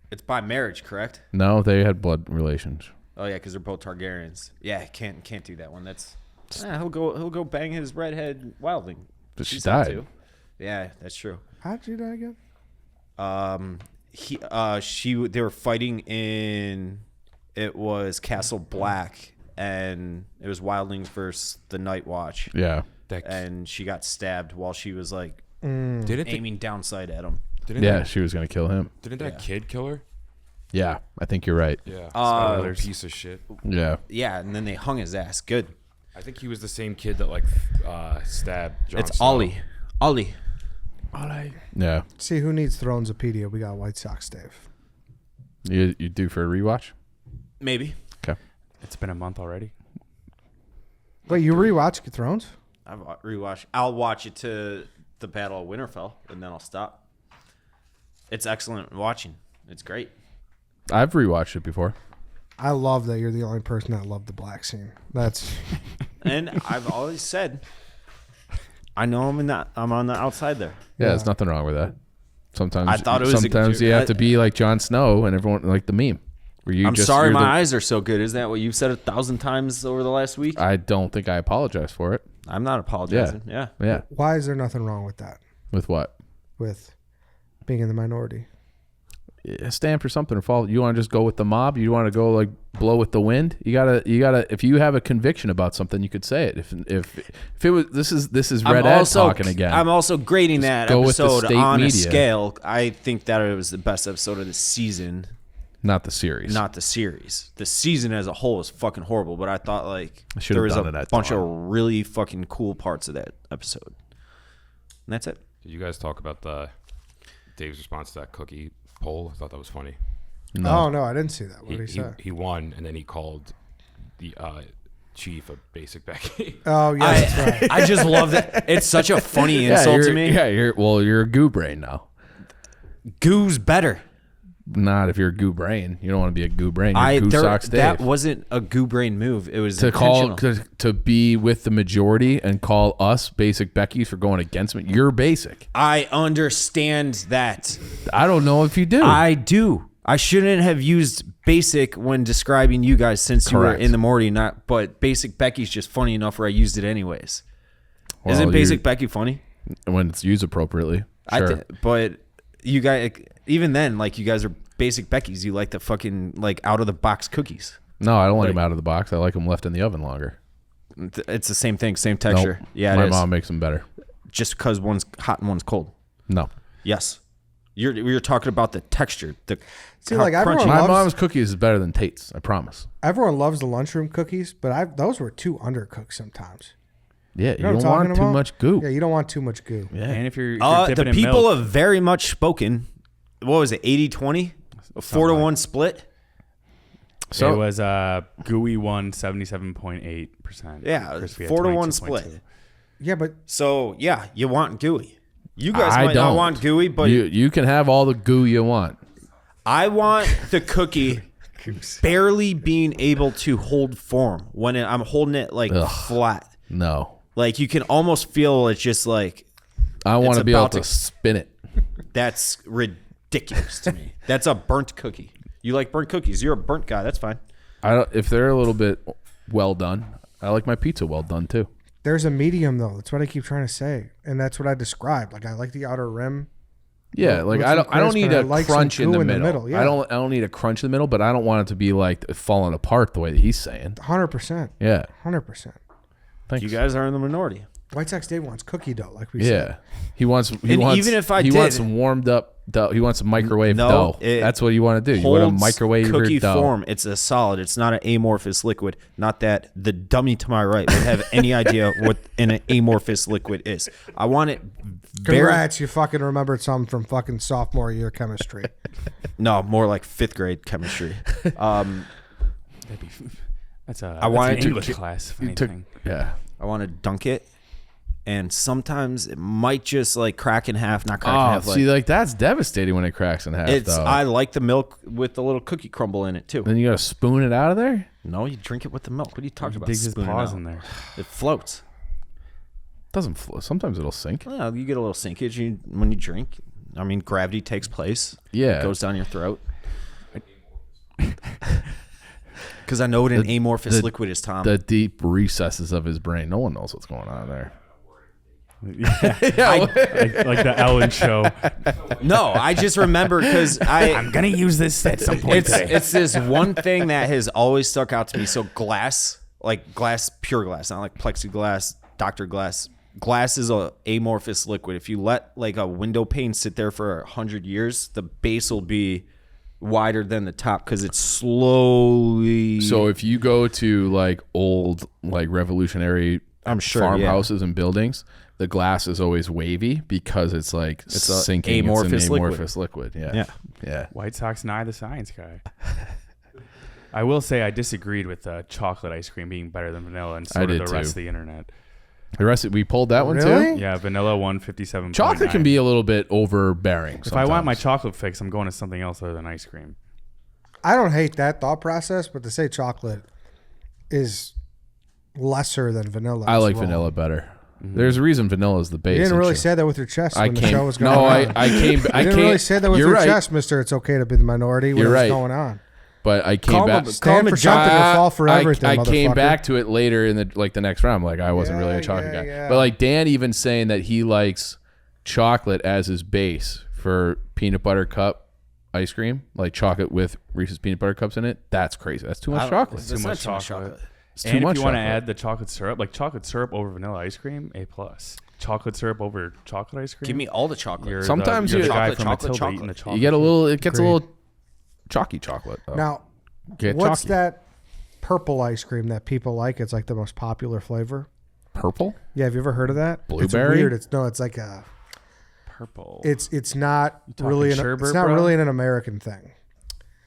It's by marriage, correct? No, they had blood relations. Oh yeah, because they're both Targaryens. Yeah, can't do that one. That's he'll go bang his redhead wildling. But she She's hot, died. too. Yeah, that's true. How'd you die again? They were fighting in, it was Castle Black, and it was wildlings versus the Night Watch, Yeah. and she got stabbed while she was like Didn't the, aiming downside at him. didn't Yeah, that, she was gonna kill him. didn't that Yeah. kid kill her? Yeah, I think you're right. Yeah. Uh, Piece of shit. Yeah. Yeah, and then they hung his ass. Good. I think he was the same kid that like stabbed Jon It's Snow. Ollie. Yeah. See who needs Thronesopedia. We got White Sox, Dave. You due for a rewatch? Maybe. Okay. It's been a month already. Wait, you rewatch Thrones? I've rewatched. I'll watch it to the Battle of Winterfell, and then I'll stop. It's excellent watching. It's great. I've rewatched it before. I love that you're the only person that loved the black scene. That's And I've always said, I know I'm on the outside there. Yeah, Yeah. there's nothing wrong with that. Sometimes I thought it was a- sometimes you have to be like Jon Snow and everyone like the meme. Where you I'm just, sorry you're my the- eyes are so good. Isn't that what you've said 1,000 times over the last week? I don't think I apologize for it. I'm not apologizing. Yeah. Yeah. why is there nothing wrong with that? With what? With being in the minority. Stand for something or fall. You want to just go with the mob? You want to go like blow with the wind? You gotta. If you have a conviction about something, you could say it. If it was this is Red Ed talking again. I'm also grading that go with the episode state on a media. scale. I think that it was the best episode of the season, Not the series. not the series. The season as a whole was fucking horrible, but I thought like I should there have was done a it at bunch dawn. of really fucking cool parts of that episode. And that's it. Did you guys talk about Dave's response to that cookie poll? I thought that was funny. No. Oh no, I didn't see that. What did he say? He won, and then he called the chief a basic Becky. Oh yeah, that's right. I just love that. It's such a funny Yeah, insult you're, to me. Yeah, you're a goo brain now. Goo's better. Not if you're a goo brain. You don't want to be a goo brain. You're goo socks Dave. That wasn't a goo brain move. It was to call intentional. to be with the majority and call us basic Becky's for going against me. You're basic. I understand that. I don't know if you do. I do. I shouldn't have used basic when describing you guys since you were Correct. in the Morty, but basic Becky's just funny enough where I used it anyways. Well, Isn't basic Becky funny? when it's used appropriately. Sure. But you guys, even then, like you guys are basic Becky's. You like the fucking like out of the box cookies. No, I don't like them out of the box. I like them left in the oven longer. It's the same thing, same texture. Nope. Yeah, my it is. mom makes them better. Just because one's hot and one's cold. No, Yes, you're talking about the texture. See, like, everyone my loves- mom's cookies is better than Tate's. I promise. Everyone loves the lunchroom cookies, but those were too undercooked sometimes. Yeah, you You know what don't I'm talking want too about? much goo. Yeah, you don't want too much goo. Yeah. And if you're The dipping in people milk, have very much spoken. What was it? 80-20? A 4-1 split? So it was gooey one 77.8%. Yeah, Crispy at 4-1 22.2. split. Yeah, but So, yeah, you want gooey. You guys I might not don't. want gooey, but you can have all the goo you want. I want the cookie barely being able to hold form when I'm holding it like flat. No, Like you can almost feel it's just like I want It's to be able about to to- spin it. that's ridiculous to me. That's a burnt cookie. You like burnt cookies. You're a burnt guy. That's fine. If they're a little bit well done, I like my pizza well done too. there's a medium though. That's what I keep trying to say, and that's what I described. Like I like the outer rim. Yeah, like I don't crisp, need and I a like some crunch in goo the middle. yeah. I don't need a crunch in the middle, but I don't want it to be like falling apart the way that he's saying. 100%. Yeah, 100%. thanks. You guys are in the minority. White Sox Dave wants cookie dough, like we Yeah, said. he wants. And even if I he did- wants some warmed up dough. He wants some microwave No, dough. it That's what you want to do. You want to Holds microwave cookie your dough. form. It's a solid. It's not an amorphous liquid. Not that the dummy to my right would have any idea what an amorphous liquid is. I want it very Congrats, you fucking remembered something from fucking sophomore year chemistry. no, more like 5th grade chemistry. That's I wanted an to- English class. If anything. Yeah, I want to dunk it, and sometimes it might just like crack in half. Not crack in half. see, like that's devastating when it cracks in half. It's. Though. I like the milk with the little cookie crumble in it too. Then you got to spoon it out of there. No, you drink it with the milk. What are you talking about? Digs his Spooning paws out? in there. It floats. Doesn't flow. Sometimes it'll sink. Well, you get a little sinkage when you drink. I mean, gravity takes place. Yeah. It goes down your throat. Because I know what an amorphous liquid is, Tom. The deep recesses of his brain. No one knows what's going on there. Like the Ellen show. No, I just remember because I'm gonna use this at some point today. it's this one thing that has always stuck out to me. So glass, like glass, pure glass, not like plexiglass, Dr. Glass. Glass is a amorphous liquid. If you let like a window pane sit there for 100 years, the base will be wider than the top because it's slowly. So if you go to like old like revolutionary I'm sure, farmhouses and buildings, the glass is always wavy because it's like It's a sinking. amorphous it's an liquid. amorphous liquid. Yeah. Yeah. Yeah. White Sox deny the science guy. I will say I disagreed with chocolate ice cream being better than vanilla, and so I did did the rest too. of the internet. The rest we pulled that one Really? too. Yeah, vanilla 157. Chocolate can be a little bit overbearing. If I want my sometimes. chocolate fix, I'm going to something else other than ice cream. I don't hate that thought process, but to say chocolate is lesser than vanilla. I is like wrong. vanilla better. There's a reason vanilla is the base. You didn't and really shit. say that with your chest I when the show came. was going No, on. I came. I You didn't came. really say that with You're your right, chest, Mister. It's okay to be the minority. What You're was right. going on? but I came Call back. him- Stand for something or fall for everything. I came motherfucker. back to it later in the next round. Like I wasn't really a chocolate guy, yeah. but like Dan even saying that he likes chocolate as his base for peanut butter cup ice cream, like chocolate with Reese's peanut butter cups in it. That's crazy. That's too much chocolate. That's Too not much too much chocolate. chocolate. It's too And much if you want to chocolate. add the chocolate syrup, like chocolate syrup over vanilla ice cream, A+. Chocolate syrup over chocolate ice cream. Give me all the chocolate. You're Sometimes you're you- the guy Chocolate, from chocolate, Matilda chocolate. eating the chocolate. You get a little. It gets a Agreed. little chalky chocolate. Though. Now, Get what's chalky. that purple ice cream that people like? It's like the most popular flavor. Purple. Yeah, have you ever heard of that? Blueberry? It's weird. It's like a. purple. It's not talking really sherbet, it's not bro? really an American thing.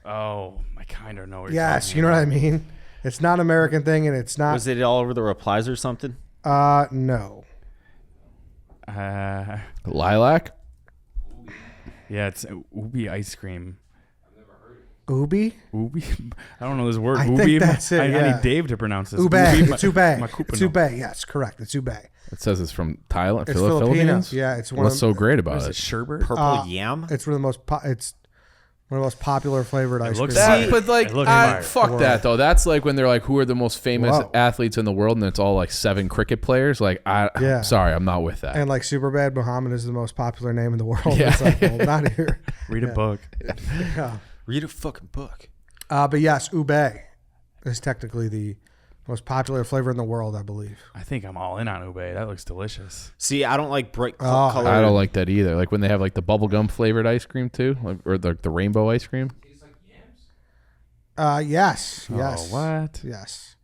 Oh, I kind of know what you're Yes, talking you know what I about. mean. It's not an American thing, and it's not. Was it all over the replies or something? No. Lilac. Yeah, it's ubi ice cream. Ubi? Ubi? I don't know this word. I ubi. think that's it, I yeah. need Dave to pronounce this. Ube. It's ube. my It's kupano. ube. Yes, correct. It's ube. It says it's from Thailand. It's Philippines. Filipino. Yeah, it's one What's of so great about What is it? it? Sherbet? Purple yam? It's one of the most. It's One of the most popular flavored ice cream. looks That, See, but like, it looks fire. fuck that though. That's like when they're like, who are the most famous Whoa. athletes in the world, and it's all like 7 cricket players. Like, Yeah. sorry, I'm not with that. And like Superbad Muhammad is the most popular name in the world. Yeah. It's like, well, not here. Read a book. Yeah. Read a fucking book. But yes, ube is technically the most popular flavor in the world, I believe. I think I'm all in on ube. That looks delicious. See, I don't like bright Oh. color. I don't like that either. Like when they have like the bubblegum flavored ice cream too, like, or the rainbow ice cream. Yes. Oh, Yes. what? Yes.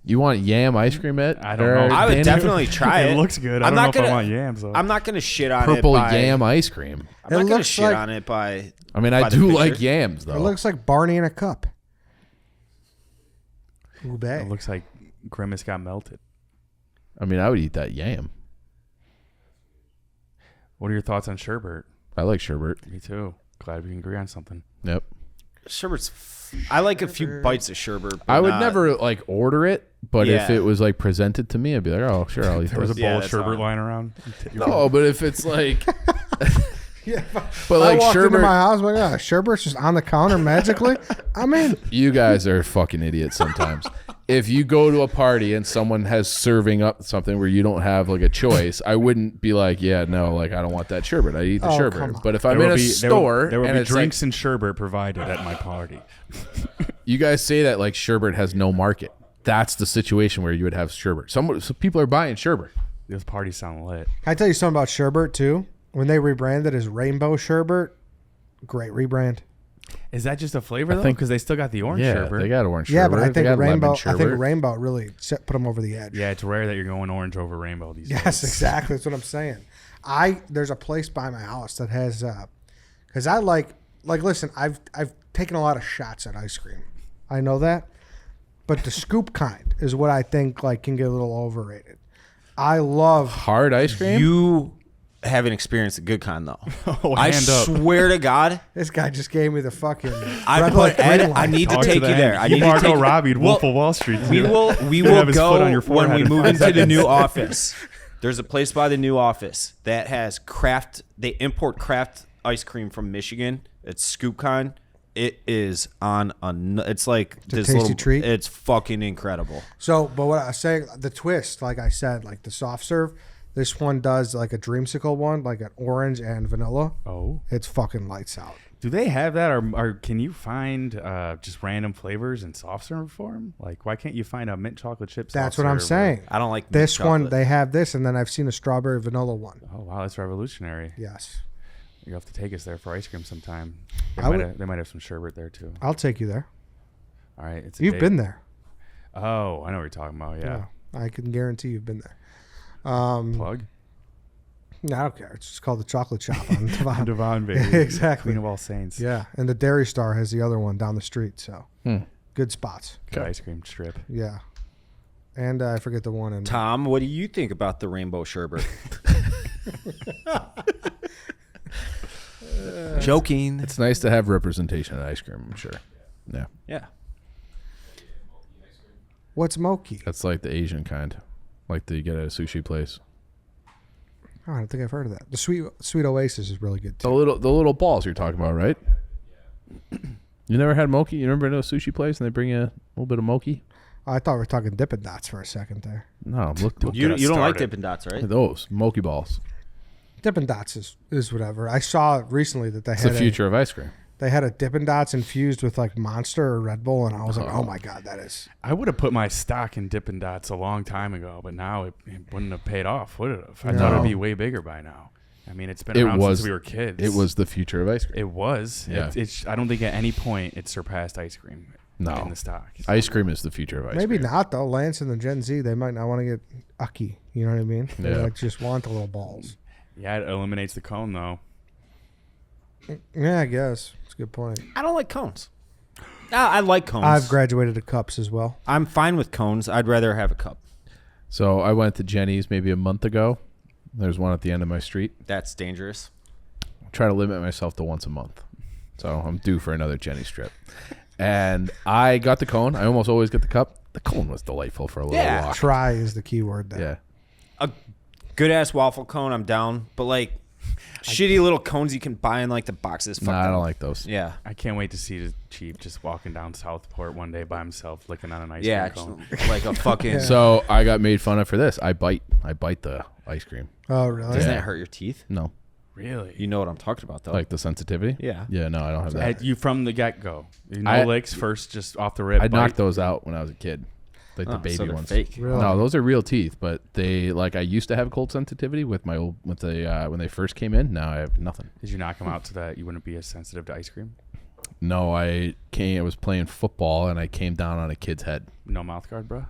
You want yam ice cream, Ed? I don't know. I would Danny? definitely try it. It looks good. I I'm don't know not if gonna- I want yams though. I'm not gonna shit on Purple it. By, yam ice cream. I'm It not gonna looks shit like- on it by. I mean, By I the do picture. like yams It though. looks like Barney in a cup. Ube. It looks like Grimace got melted. I mean, I would eat that yam. What are your thoughts on sherbet? I like sherbet. Me too. Glad we can agree on something. Yep. Sherbet's. I like a few bites of sherbet. but I would not- never like order it, but if Yeah. it was like presented to me, I'd be like, oh, sure, I'll eat There was a this. bowl Yeah, of that's sherbet all. lying around. No, but if it's like, Yeah. but I like walked into my sherbet, house, I'm like, oh, Sherbert's just on the counter magically. I mean, you guys are fucking idiots sometimes. If you go to a party and someone has serving up something where you don't have like a choice, I wouldn't be like, yeah, no, like I don't want that sherbet. I eat the Oh, come sherbet. on. But if I'm in a store there will and be it's drinks like, and sherbet provided at my party. you guys say that like sherbet has no market. That's the situation where you would have sherbet. Some people are buying sherbet. Those parties sound lit. can I tell you something about Sherbet too? When they rebranded as Rainbow Sherbet, great rebrand. Is that just a flavor though? think- Because they still got the orange Yeah, sherbet. they got orange sherbet. Yeah, but I They think got lemon Rainbow. I sherbet. think Rainbow really put them over the edge. Yeah, it's rare that you're going orange over rainbow these days. Yes, exactly. That's what I'm saying. There's a place by my house that has because I like listen, I've taken a lot of shots at ice cream. I know that. But the scoop kind is what I think like can get a little overrated. I love Hard ice cream? You haven't experienced a good kind though. Oh, I hand up. swear to God, this guy just gave me the fucking I red put light, green Ed. light. I need to Talk take the you there. hand. I need to Margot take Robbie, Wolf Well, of Wall Street. We will have his go foot on your when we forehead. move into the new office. There's a place by the new office that has craft. They import craft ice cream from Michigan. It's scoop kind. It is on it's like a this tasty little treat. It's fucking incredible. So, but what I was saying, the twist, like I said, like the soft serve, this one does like a dreamsicle one, like an orange and vanilla. Oh, It's fucking lights out. do they have that, or can you find just random flavors in soft serve form? Like, why can't you find a mint chocolate chip? That's soft what I'm serve or- saying. I don't like This mint one, chocolate. they have this, and then I've seen a strawberry vanilla one. Oh wow, that's revolutionary. Yes. You have to take us there for ice cream sometime. I They might have some sherbet there too. I'll take you there. All right, it's a You've date. been there. Oh, I know what you're talking about. Yeah. I can guarantee you've been there. Plug. No, I don't care. It's just called the Chocolate Shop on Devon. Devon, baby. Exactly. Queen of All Saints. Yeah, and the Dairy Star has the other one down the street. So good spots. Good ice cream strip. Yeah, and I forget the one in. Tom, what do you think about the rainbow sherbet? Joking. It's nice to have representation at ice cream, I'm sure. Yeah. Yeah. What's Moki? That's like the Asian kind. Like that you get at a sushi place. Oh, I don't think I've heard of that. The sweet Oasis is really good The too. little balls you're talking about, right? You never had mochi? You remember at a sushi place and they bring you a little bit of mochi? I thought we were talking Dippin' Dots for a second there. No, look You us don't like started. Dippin' Dots, right? those mochi balls. Dippin' Dots is whatever. I saw recently that they It's had the future of ice cream. they had a Dippin' Dots infused with like Monster or Red Bull, and I was like, oh my god, that is. I would have put my stock in Dippin' Dots a long time ago, but now it wouldn't have paid off, would it have? I thought No. it'd be way bigger by now. I mean, it's been It around was- since we were kids. It was the future of ice cream. It was. Yeah. It's. I don't think at any point it surpassed ice cream. No. In the stock. Ice cream is the future of ice Maybe cream. not though. Lance and the Gen Z, they might not want to get ucky. You know what I mean? They Yeah. like just want the little balls. Yeah, it eliminates the cone though. Yeah, I guess it's a good point. I don't like cones. I like cones. I've graduated to cups as well. I'm fine with cones. I'd rather have a cup. So I went to Jenny's maybe a month ago. There's one at the end of my street. That's dangerous. Try to limit myself to once a month. So I'm due for another Jenny's trip. And I got the cone. I almost always get the cup. The cone was delightful for a little walk. Try is the key word there. Yeah. A good ass waffle cone, I'm down. But like, Shitty little cones you can buy in like the boxes. Fuck Nah, I them. don't like those. Yeah. I can't wait to see the Chief just walking down Southport one day by himself, licking on an ice Yeah. cream cone. Like a fucking. So I got made fun of for this. I bite the ice cream. Oh, really? Doesn't Yeah. that hurt your teeth? No, Really? You know what I'm talking about, though. like the sensitivity. Yeah. Yeah, no, I don't have that. Had you from the get go? No I- licks first, just off the rip. I bite? knocked those out when I was a kid, like the Oh, baby so they're ones. fake. Really? No, those are real teeth, but they like I used to have cold sensitivity with my old when they first came in. Now I have nothing. Did you knock them out so that you wouldn't be as sensitive to ice cream? No, I was playing football and I came down on a kid's head. No mouth guard, bro.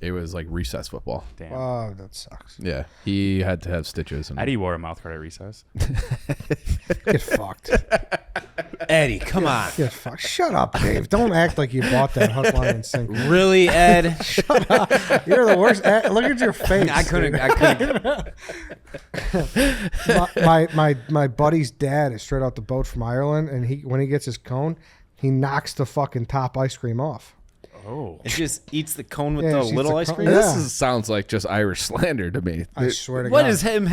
It was like recess football. Damn. Oh, that sucks. Yeah, he had to have stitches. And Eddie wore a mouth guard at recess. Get fucked. Eddie, come on. Get fucked. Shut up, Dave. Don't act like you bought that hook, line, and sinker. Really, Ed? You're the worst. Look at your face. I couldn't. My buddy's dad is straight out the boat from Ireland, and when he gets his cone, he knocks the fucking top ice cream off. Oh. It just eats the cone with Yeah, the it eats little the ice cone. cream? Yeah. sounds like just Irish slander to me. I swear to What God. does him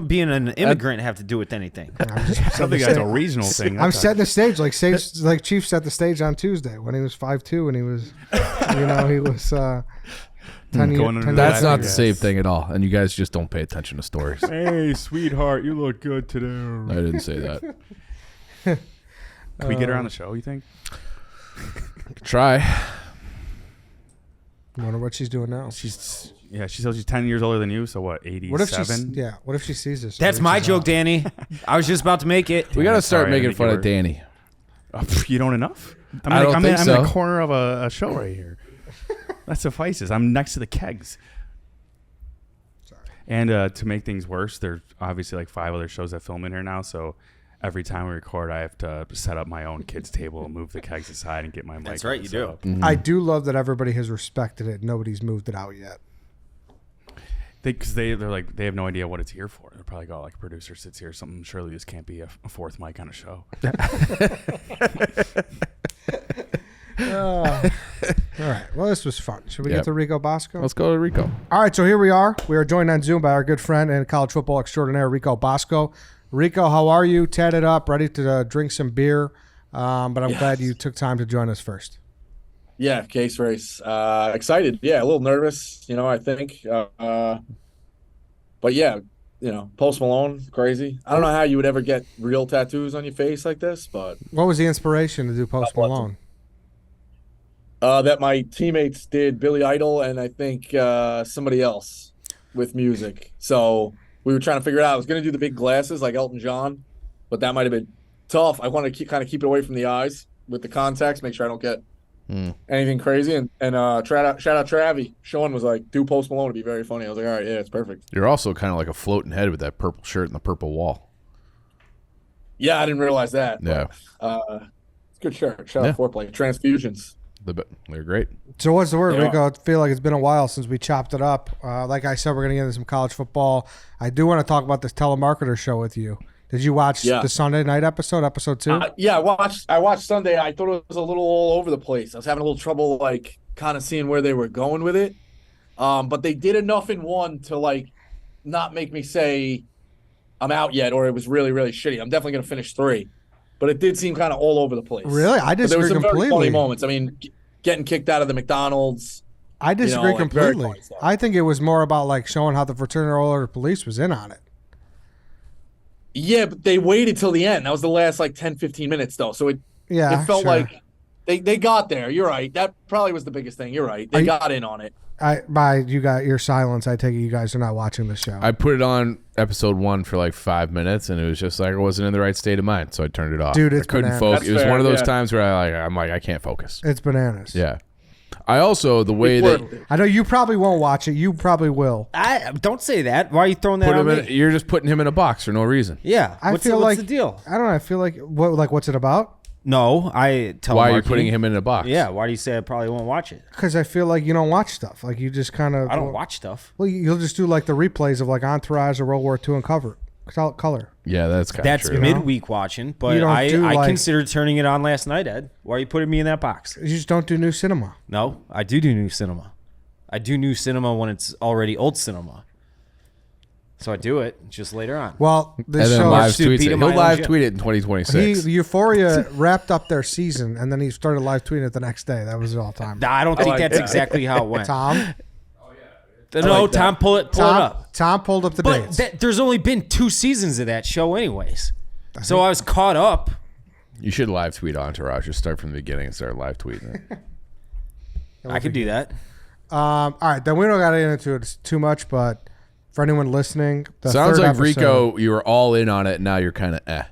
being an immigrant have to do with anything? I'm just I setting think the that's a stage. regional thing. I'm That's setting the stage like Chief set the stage on Tuesday when he was 5'2", and he was, he was 10 years. Going under That's that, not I the guess. same thing at all. And you guys just don't pay attention to stories. Hey, sweetheart, you look good today. I didn't say that. Can we get her on the show, you think? Try. Wonder what she's doing now. She says she's 10 years older than you, so what, 87? What if she? What if she sees this? That's my joke, Danny. I was just about to make it. We got to start sorry, I making think fun you of were- Danny. You don't enough? I don't think I'm so. in the corner of a show right here. That suffices. I'm next to the kegs. Sorry. And to make things worse, there's obviously like 5 other shows that film in here now, so every time we record, I have to set up my own kids' table and move the kegs aside and get my mic. That's right, you set do. up. I do love that everybody has respected it. Nobody's moved it out yet. Because they're like, they have no idea what it's here for. They're probably got like, producer sits here, something. Surely this can't be a 4th mic on a show. All right. Well, this was fun. Should we Yep. get to Rico Bosco? Let's go to Rico. All right. So here we are. We are joined on Zoom by our good friend and college football extraordinaire, Rico Bosco. Rico, how are you? Tatted up, ready to drink some beer. But I'm glad you took time to join us first. Yeah, case race. Excited. Yeah, a little nervous, I think. But yeah, Post Malone, crazy. I don't know how you would ever get real tattoos on your face like this, but What was the inspiration to do Post Malone? that my teammates did Billy Idol and I think somebody else with music. So we were trying to figure it out. I was going to do the big glasses like Elton John, but that might have been tough. I want to kind of keep it away from the eyes with the contacts, make sure I don't get anything crazy. And shout out Travi. Sean was like, do Post Malone to be very funny. I was like, all right, yeah, it's perfect. You're also kind of like a floating head with that purple shirt and the purple wall. Yeah, I didn't realize that. Yeah. It's a good shirt. Shout out Foreplay. Transfusions. They're great. So what's the word, Yeah. Rico? I feel like it's been a while since we chopped it up. Like I said, we're going to get into some college football. I do want to talk about this telemarketer show with you. Did you watch the Sunday night episode 2? Yeah, I watched Sunday. I thought it was a little all over the place. I was having a little trouble, like, kind of seeing where they were going with it. But they did enough in one to, like, not make me say I'm out yet or it was really, really shitty. I'm definitely going to finish 3. But it did seem kind of all over the place. Really? I But there disagree was some completely. very funny moments. I mean, getting kicked out of the McDonald's. I disagree like, very completely. funny stuff. I think it was more about like showing how the fraternity order of police was in on it. Yeah, but they waited till the end. That was the last, like, 10, 15 minutes, though. So it felt sure. like they got there. You're right. That probably was the biggest thing. You're right. They got in on it. By you got your silence, I take it you guys are not watching the show. I put it on episode 1 for like 5 minutes, and it was just like I wasn't in the right state of mind, so I turned it off. Dude, it's I couldn't bananas. focus. That's It was fair, one of those yeah. times where I'm like I can't focus. It's bananas. Yeah. I also the way Before- they I know you probably won't watch it. You probably will. Don't say that. Why are you throwing that put on him me? in, you're just putting him in a box for no reason. Yeah. I What's feel what's like the deal? I don't know. I feel like what's it about? No, I tell Why are you putting him in a box? Yeah, why do you say I probably won't watch it? Because I feel like you don't watch stuff. Like you just kind of. I don't watch stuff. Well, you'll just do like the replays of like Entourage or World War II and color. Yeah, that's kind of That's true. midweek watching, but You don't I do, like- considered turning it on last night, Ed. Why are you putting me in that box? You just don't do new cinema. No, I do new cinema. I do new cinema when it's already old cinema. So I do it just later on. Well, And this then show, live to tweets beat it. him He'll my own live gym. tweet it in 2026. Euphoria wrapped up their season, and then he started live tweeting it the next day. That was all time. Nah, I don't think like that's that. exactly how it went. Tom, No, like that. Tom, pull it up. Tom pulled up the But dates. there's only been 2 seasons of that show, anyways. So I was caught up. You should live tweet Entourage. Just start from the beginning and start live tweeting it. I could do that. All right, then we don't got to get into it too much, but for anyone listening, the Sounds third like episode- Rico, you were all in on it, and now you're kind of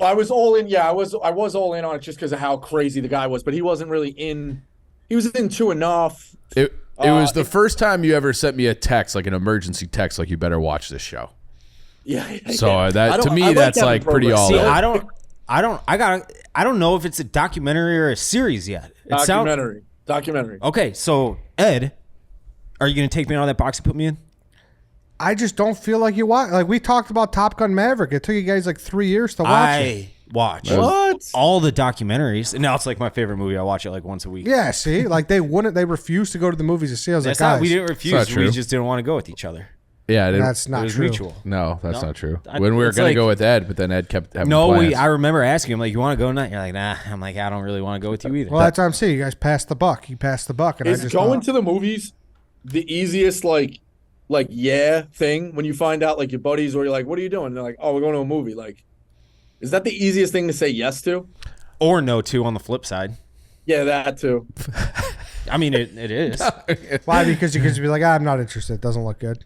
I was all in. Yeah, I was all in on it just because of how crazy the guy was, but he wasn't really in. He was into enough. It was the first time you ever sent me a text, like an emergency text, like you better watch this show. Yeah. So that I to don't- me, I that's having like pretty progress. all See, in. I don't know if it's a documentary or a series yet. It sounds Documentary. okay. So Ed, are you gonna take me on that box you put me in? I just don't feel like you watch. Like we talked about Top Gun Maverick. It took you guys like 3 years to watch it. I watch What? all the documentaries, and now it's like my favorite movie. I watch it like once a week. Yeah, see, like they refused to go to the movies to see. I was That's like, not. guys, We didn't not refuse. true. We just didn't want to go with each other. Yeah, I didn't. that's It not was true. mutual. No, that's No. not true. I- When we were it's gonna like- go with Ed, but then Ed kept having No, plans. I remember asking him like, "You want to go tonight?" You're like, "Nah." I'm like, "I don't really want to go with you either." Well, that's what I'm saying. You guys passed the buck. You passed the buck, and I Is just going thought, to the movies the easiest thing when you find out like your buddies or you're like, what are you doing? And they're like, oh, we're going to a movie. Like, is that the easiest thing to say yes to? Or no too on the flip side. Yeah, that too. I mean, it is. why? Because you could just be like, I'm not interested. It doesn't look good.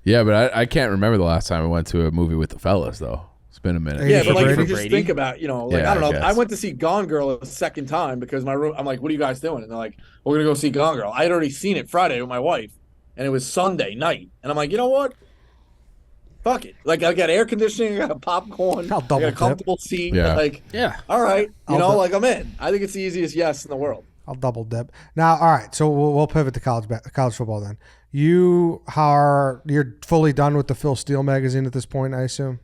Yeah, but I can't remember the last time I went to a movie with the fellas though. It's been a minute. Yeah, Yeah, but like if Brady? you just think about, like Yeah, I don't I know. guess. I went to see Gone Girl a second time because I'm like, what are you guys doing? And they're like, we're gonna go see Gone Girl. I had already seen it Friday with my wife, and it was Sunday night. And I'm like, you know what? Fuck it. Like I got air conditioning, I got popcorn, I'll I double got a dip. comfortable seat. Yeah. Like, Yeah. all right, I'll dip. like I'm in. I think it's the easiest yes in the world. I'll double dip. Now, all right. So we'll pivot to college football then. You're fully done with the Phil Steele magazine at this point, I assume.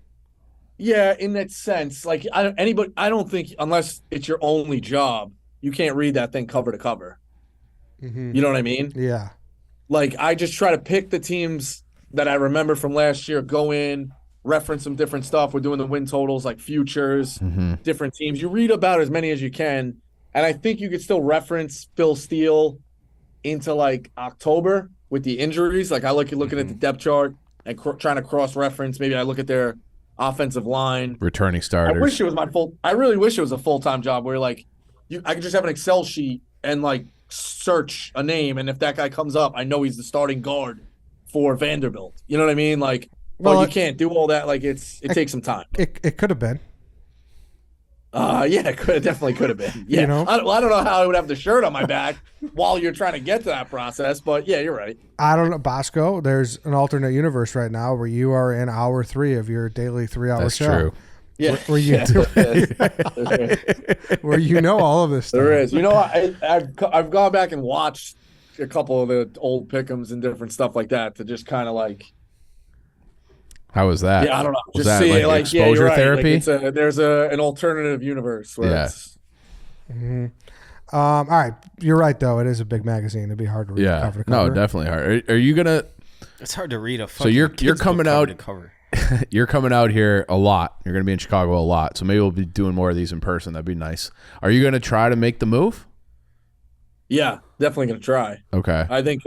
Yeah, in that sense, like I don't think unless it's your only job, you can't read that thing cover to cover. Mm-hmm. You know what I mean? Yeah. Like I just try to pick the teams that I remember from last year, go in, reference some different stuff. We're doing the win totals, like futures, different teams. You read about as many as you can, and I think you could still reference Phil Steele into like October with the injuries. Like I looking at the depth chart and trying to cross reference. Maybe I look at their offensive line. Returning I starters. wish it was I really wish it was a full-time job where like I could just have an Excel sheet and like search a name, and if that guy comes up, I know he's the starting guard for Vanderbilt. You know what I mean? Like, Well, well, you can't do all that. Like, it takes some time. It could have been. Yeah, it definitely could have been. Yeah, You know? I don't know how I would have the shirt on my back while you're trying to get to that process, but yeah, you're right. I don't know, Bosco. There's an alternate universe right now where you are in hour 3 of your daily 3-hour That's show. true. Yeah, Where you where you know all of this stuff. there is. I've gone back and watched a couple of the old pick'ems and different stuff like that to just kind of like. How was that? Yeah, I don't know. Was Just that see like it like yeah, exposure you're right. therapy? Like there's an alternative universe where Yeah. it's All right, you're right though. It is a big magazine. It'd be hard to read Yeah. cover to No, cover. definitely hard. Are you gonna? It's hard to read a. So you're fucking kids' book coming cover out- to cover. You're coming out here a lot. You're gonna be in Chicago a lot. So maybe we'll be doing more of these in person. That'd be nice. Are you gonna try to make the move? yeah, definitely gonna try. Okay. I think.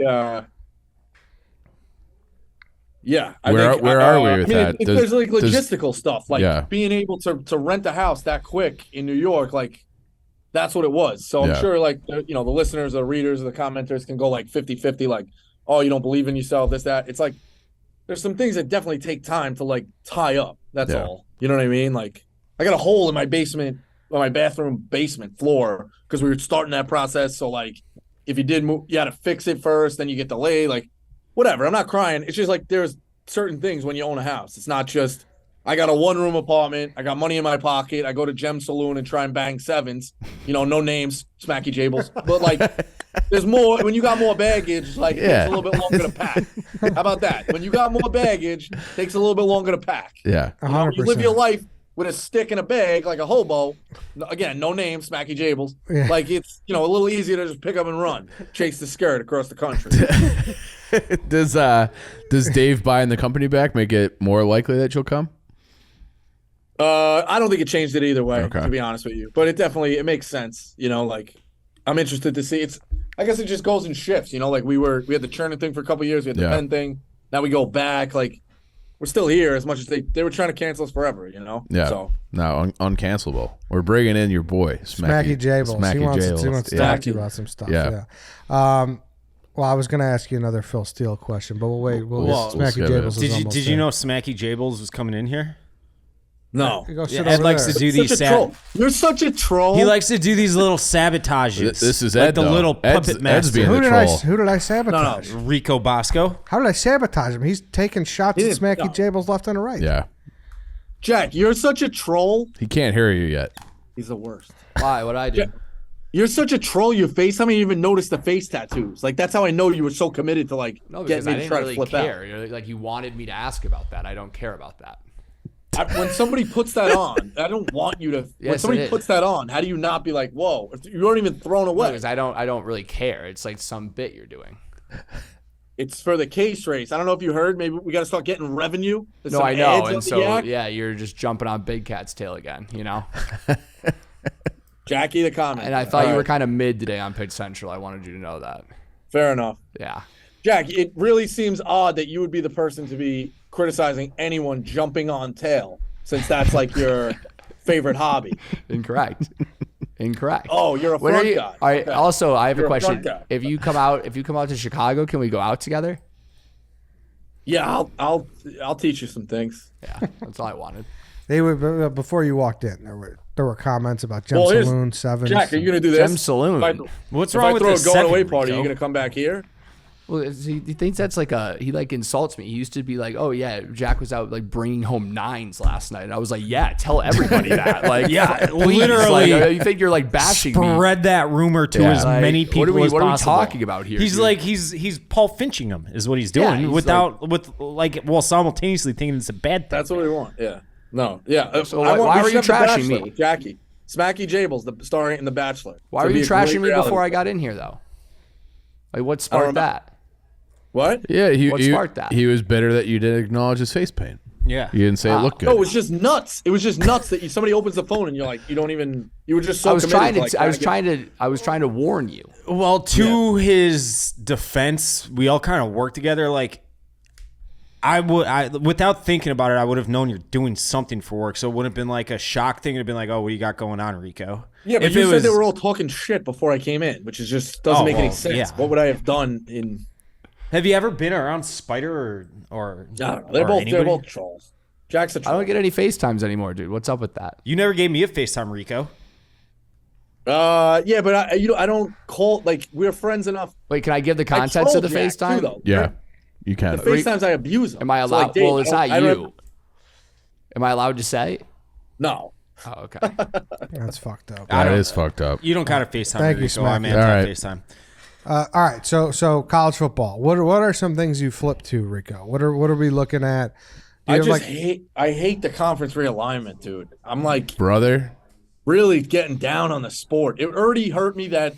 Yeah, Where are we with that? If Does- there's like does- logistical stuff, like Yeah. being able to rent a house that quick in New York, like that's what it was. So I'm Yeah. sure like the listeners, the readers, the commenters can go like 50-50, like, oh, you don't believe in yourself, this, that. It's like there's some things that definitely take time to like tie up. That's Yeah. all. You know what I mean? Like I got a hole in my basement, or my bathroom basement floor because we were starting that process. So like if you did move, you had to fix it first, then you get delayed. Like whatever. I'm not crying. It's just like there's certain things when you own a house. It's not just I got a 1-room apartment. I got money in my pocket. I go to Gem Saloon and try and bang sevens. No names, Smacky Jables. But like, there's more. When you got more baggage, like it Yeah. takes a little bit longer to pack. How about that? When you got more baggage, it takes a little bit longer to pack. Yeah. You live your 100%. life with a stick and a bag like a hobo. Again, no name, Smacky Jables. Yeah. Like it's a little easier to just pick up and run, chase the skirt across the country. Does Dave buying the company back make it more likely that you'll come? I don't think it changed it either way, Okay. to be honest with you. But it makes sense. Like I'm interested to see. I guess it just goes in shifts. Like we had the churning thing for a couple of years. We had the pen thing. Now we go back. Like we're still here as much as they were trying to cancel us forever. Yeah. So No, uncancelable. We're bringing in your boy, Smacky Jables. He wants to talk to you about some stuff. Yeah. Well, I was going to ask you another Phil Steele question, but we'll wait. Smacky skip it. Jables is almost Did you there. know Smacky Jables was coming in here? no. Go sit Ed over likes there. to do these. Such a troll. You're such a troll. He likes to do these little sabotages. This is like Ed, the though. little Ed's puppet master. being Who the did troll. who did I sabotage? Rico Bosco. How did I sabotage him? He's taking shots at didn't- Smacky no. Jables left and right. Yeah. Jack, you're such a troll. He can't hear you yet. He's the worst. Why? What I do? You're such a troll. Your face. I didn't even notice the face tattoos. Like that's how I know you were so committed to No, get because me I to didn't try really to flip care. Like you wanted me to ask about that. I don't care about that. out. When somebody puts that on, I don't want you to. When Yes, somebody it is. puts that on, how do you not be like, whoa? You aren't even thrown away. Because I don't really care. It's like some bit you're doing. It's for the case race. I don't know if you heard. Maybe we got to start getting revenue. There's No, some I know. ads on And the so yak. yeah, you're just jumping on Big Cat's tail again, Jackie, the comment. And I thought All you were right. kind of mid today on Pitch Central. I wanted you to know that. Fair enough. Yeah. Jack, it really seems odd that you would be the person to be criticizing anyone jumping on tail, since that's like your favorite hobby. Incorrect. Incorrect. Oh, you're a When front are you? guy. All right. Okay. Also, I have You're a a front question. guy. If you come out to Chicago, can we go out together? Yeah, I'll teach you some things. Yeah, that's all I wanted. They were before you walked in. There were comments about Gem Well, here's- Saloon, Sevens. Jack, are you gonna do this? Gem Saloon. What's If wrong I with throw this a going away seven, party, Rico? you gonna come back here? Well, he thinks that's like he like insults me. He used to be like, "Oh yeah, Jack was out like bringing home nines last night." And I was like, "Yeah, tell everybody that." Like, Yeah, please, literally Like, you think you're like bashing me? Spread that rumor to Yeah. as Like, many people what are we as possible. talking about here? He's dude? like he's Paul Finching him is what he's doing he's simultaneously thinking it's a bad thing. That's what we want. Yeah. No. Yeah. So I why we were should you have The trashing Bachelor me? with Jackie, Smacky Jables, the starring in The Bachelor. Why So were you it'd be a great trashing me reality before I show. got in here though? Like, what sparked remember. that? What? Yeah, What sparked that? He was bitter that you didn't acknowledge his face paint. Yeah. You didn't say it looked good. No, it was just nuts. It was just nuts that somebody opens the phone and you're like, you don't even. You were just so. I was committed trying to. like, I was trying to warn you. Well, to his defense, we all kind of work together. Like, without thinking about it, I would have known you're doing something for work. So it wouldn't have been like a shock thing. It'd have been like, oh, what do you got going on, Rico? Yeah, but If you it said was- they were all talking shit before I came in, which is just doesn't Oh, make any well, sense. yeah. What would I have done in? Have you ever been around Spider or I don't know. They're or both anybody? trolls. Jack's a I troll. don't get any FaceTimes anymore, dude. What's up with that? You never gave me a FaceTime, Rico. Yeah, but I don't call like we're friends enough. Wait, can I give the I contents of the troll Jack, too, FaceTime? though. Yeah, you The can. FaceTimes I abuse them. Am I So, like, allowed? Dave, Well, it's not I don't you. have- Am I allowed to say? No. Oh, okay. That's fucked up. That is fucked up. You don't kind of FaceTime, Thank you, Rico. I'm Smacky. anti-FaceTime. All right. All right, so college football. What are some things you flip to, Rico? What are we looking at? Do you I have, just hate the conference realignment, dude. I'm like Brother, really getting down on the sport. It already hurt me that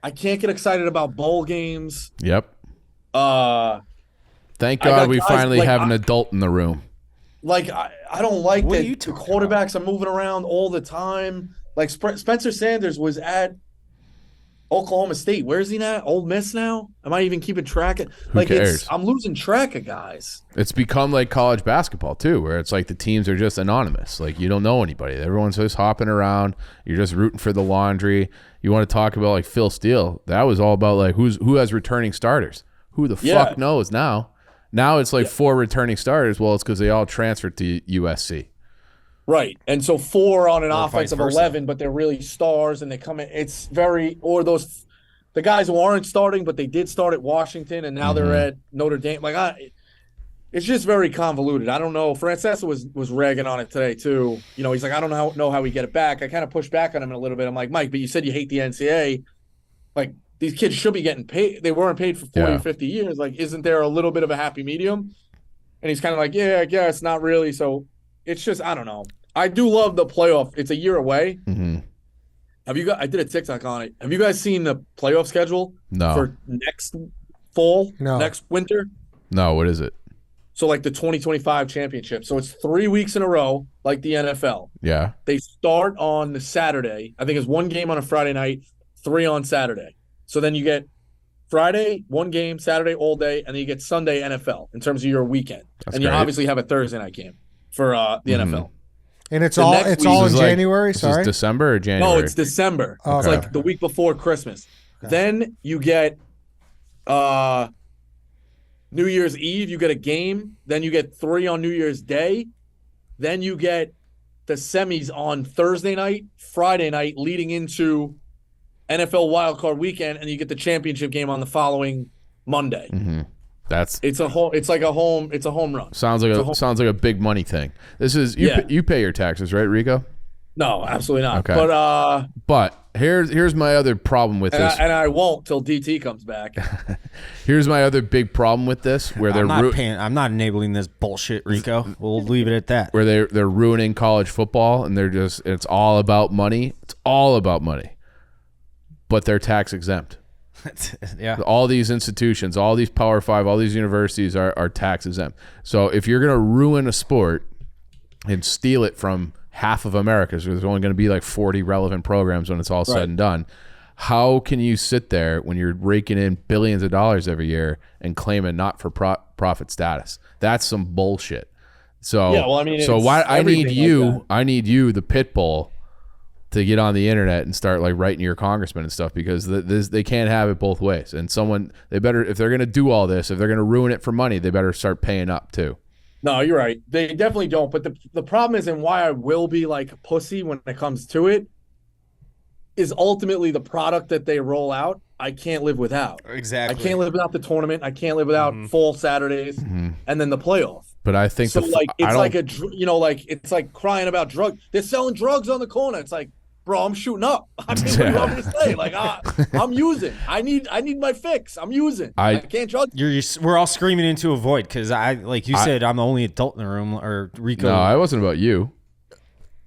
I can't get excited about bowl games. yep. Thank I got God we guys finally like have an adult in the room. Like I don't like What are that you the talking quarterbacks are moving around all the time. Like Spencer Sanders was at Oklahoma State. Where's he now? Ole Miss now? Am I even keeping track of? Like cares? I'm losing track of guys. It's become like college basketball too, where it's like the teams are just anonymous. Like you don't know anybody. Everyone's just hopping around. You're just rooting for the laundry. You want to talk about like Phil Steele? That was all about like who has returning starters. Who the Yeah. fuck knows now? Now it's like 4 returning starters. Well, it's because they all transferred to USC. Right. And so 4 on an Or offense of vice versa. 11, but they're really stars and they come in. It's very, or those, the guys who aren't starting, but they did start at Washington and now they're at Notre Dame. Like, it's just very convoluted. I don't know. Francesa was ragging on it today too. You know, he's like, I don't know how we get it back. I kind of pushed back on him a little bit. I'm like, Mike, but you said you hate the NCAA. Like, these kids should be getting paid. They weren't paid for 40 Yeah. or 50 years. Like, isn't there a little bit of a happy medium? And he's kind of like, yeah, I guess not really. So it's just, I don't know. I do love the playoff. It's a year away. Mm-hmm. I did a TikTok on it. Have you guys seen the playoff schedule No. for next fall, No. next winter? No, what is it? So like the 2025 championship. So it's 3 weeks in a row, like the NFL. Yeah. They start on the Saturday. I think it's 1 game on a Friday night, 3 on Saturday. So then you get Friday, 1 game, Saturday all day, and then you get Sunday NFL in terms of your weekend. That's and you great. obviously have a Thursday night game for the NFL. And it's The all next it's week all This in is like- January. This Sorry. is December or January? No, it's December. Oh, It's okay. like the week before Christmas. Then you get New Year's Eve, you get a game. Then you get 3 on New Year's Day. Then you get the semis on Thursday night, Friday night, leading into NFL wildcard weekend, and you get the championship game on the following Monday. Mm-hmm. That's It's a home run. sounds like a big money thing. This is you pay your taxes, right, Rico? No, absolutely not. Okay. But here's my other problem with this. and I won't till DT comes back. Here's my other big problem with this, where they're I'm not enabling this bullshit, Rico. We'll leave it at that. where they're ruining college football, and it's all about money. It's all about money, but they're tax exempt. Yeah. All these institutions, all these Power 5, all these universities are tax exempt. So if you're gonna ruin a sport and steal it from half of America, so there's only going to be like 40 relevant programs when it's all said and done. How can you sit there when you're raking in billions of dollars every year and claim a not-for-profit status? That's some bullshit. So, Yeah, well, I mean, so it's why I need everything you? like that. I need you, the pit bull, to get on the internet and start like writing your congressman and stuff, because they can't have it both ways. And they better, if they're going to do all this, if they're going to ruin it for money, they better start paying up too. No, you're right. They definitely don't. But the problem is, and why I will be like a pussy when it comes to it, is ultimately the product that they roll out, I can't live without. Exactly. I can't live without the tournament. I can't live without fall Saturdays and then the playoff. But I think So it's like crying about drugs. They're selling drugs on the corner. It's like, bro, I'm shooting up. I mean, what do you want me to say? Like, I'm using. I need my fix. I'm using. I can't drug. We're all screaming into a void because like you said, I'm the only adult in the room, or Rico. No, I wasn't about you.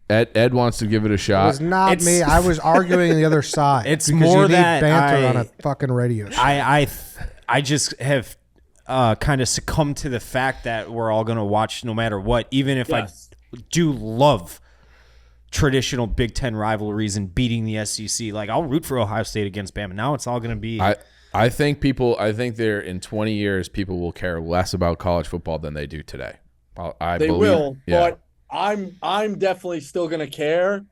Ed wants to give it a It shot. was not me. I was arguing the other side. It's because more you need that banter on a fucking radio show. I just have kind of succumbed to the fact that we're all gonna watch no matter what, even if Yes. I do love traditional Big Ten rivalries and beating the SEC. Like, I'll root for Ohio State against Bama. Now it's all going to be. I think they're in 20 years, people will care less about college football than they do today. They will, but I'm definitely still gonna care.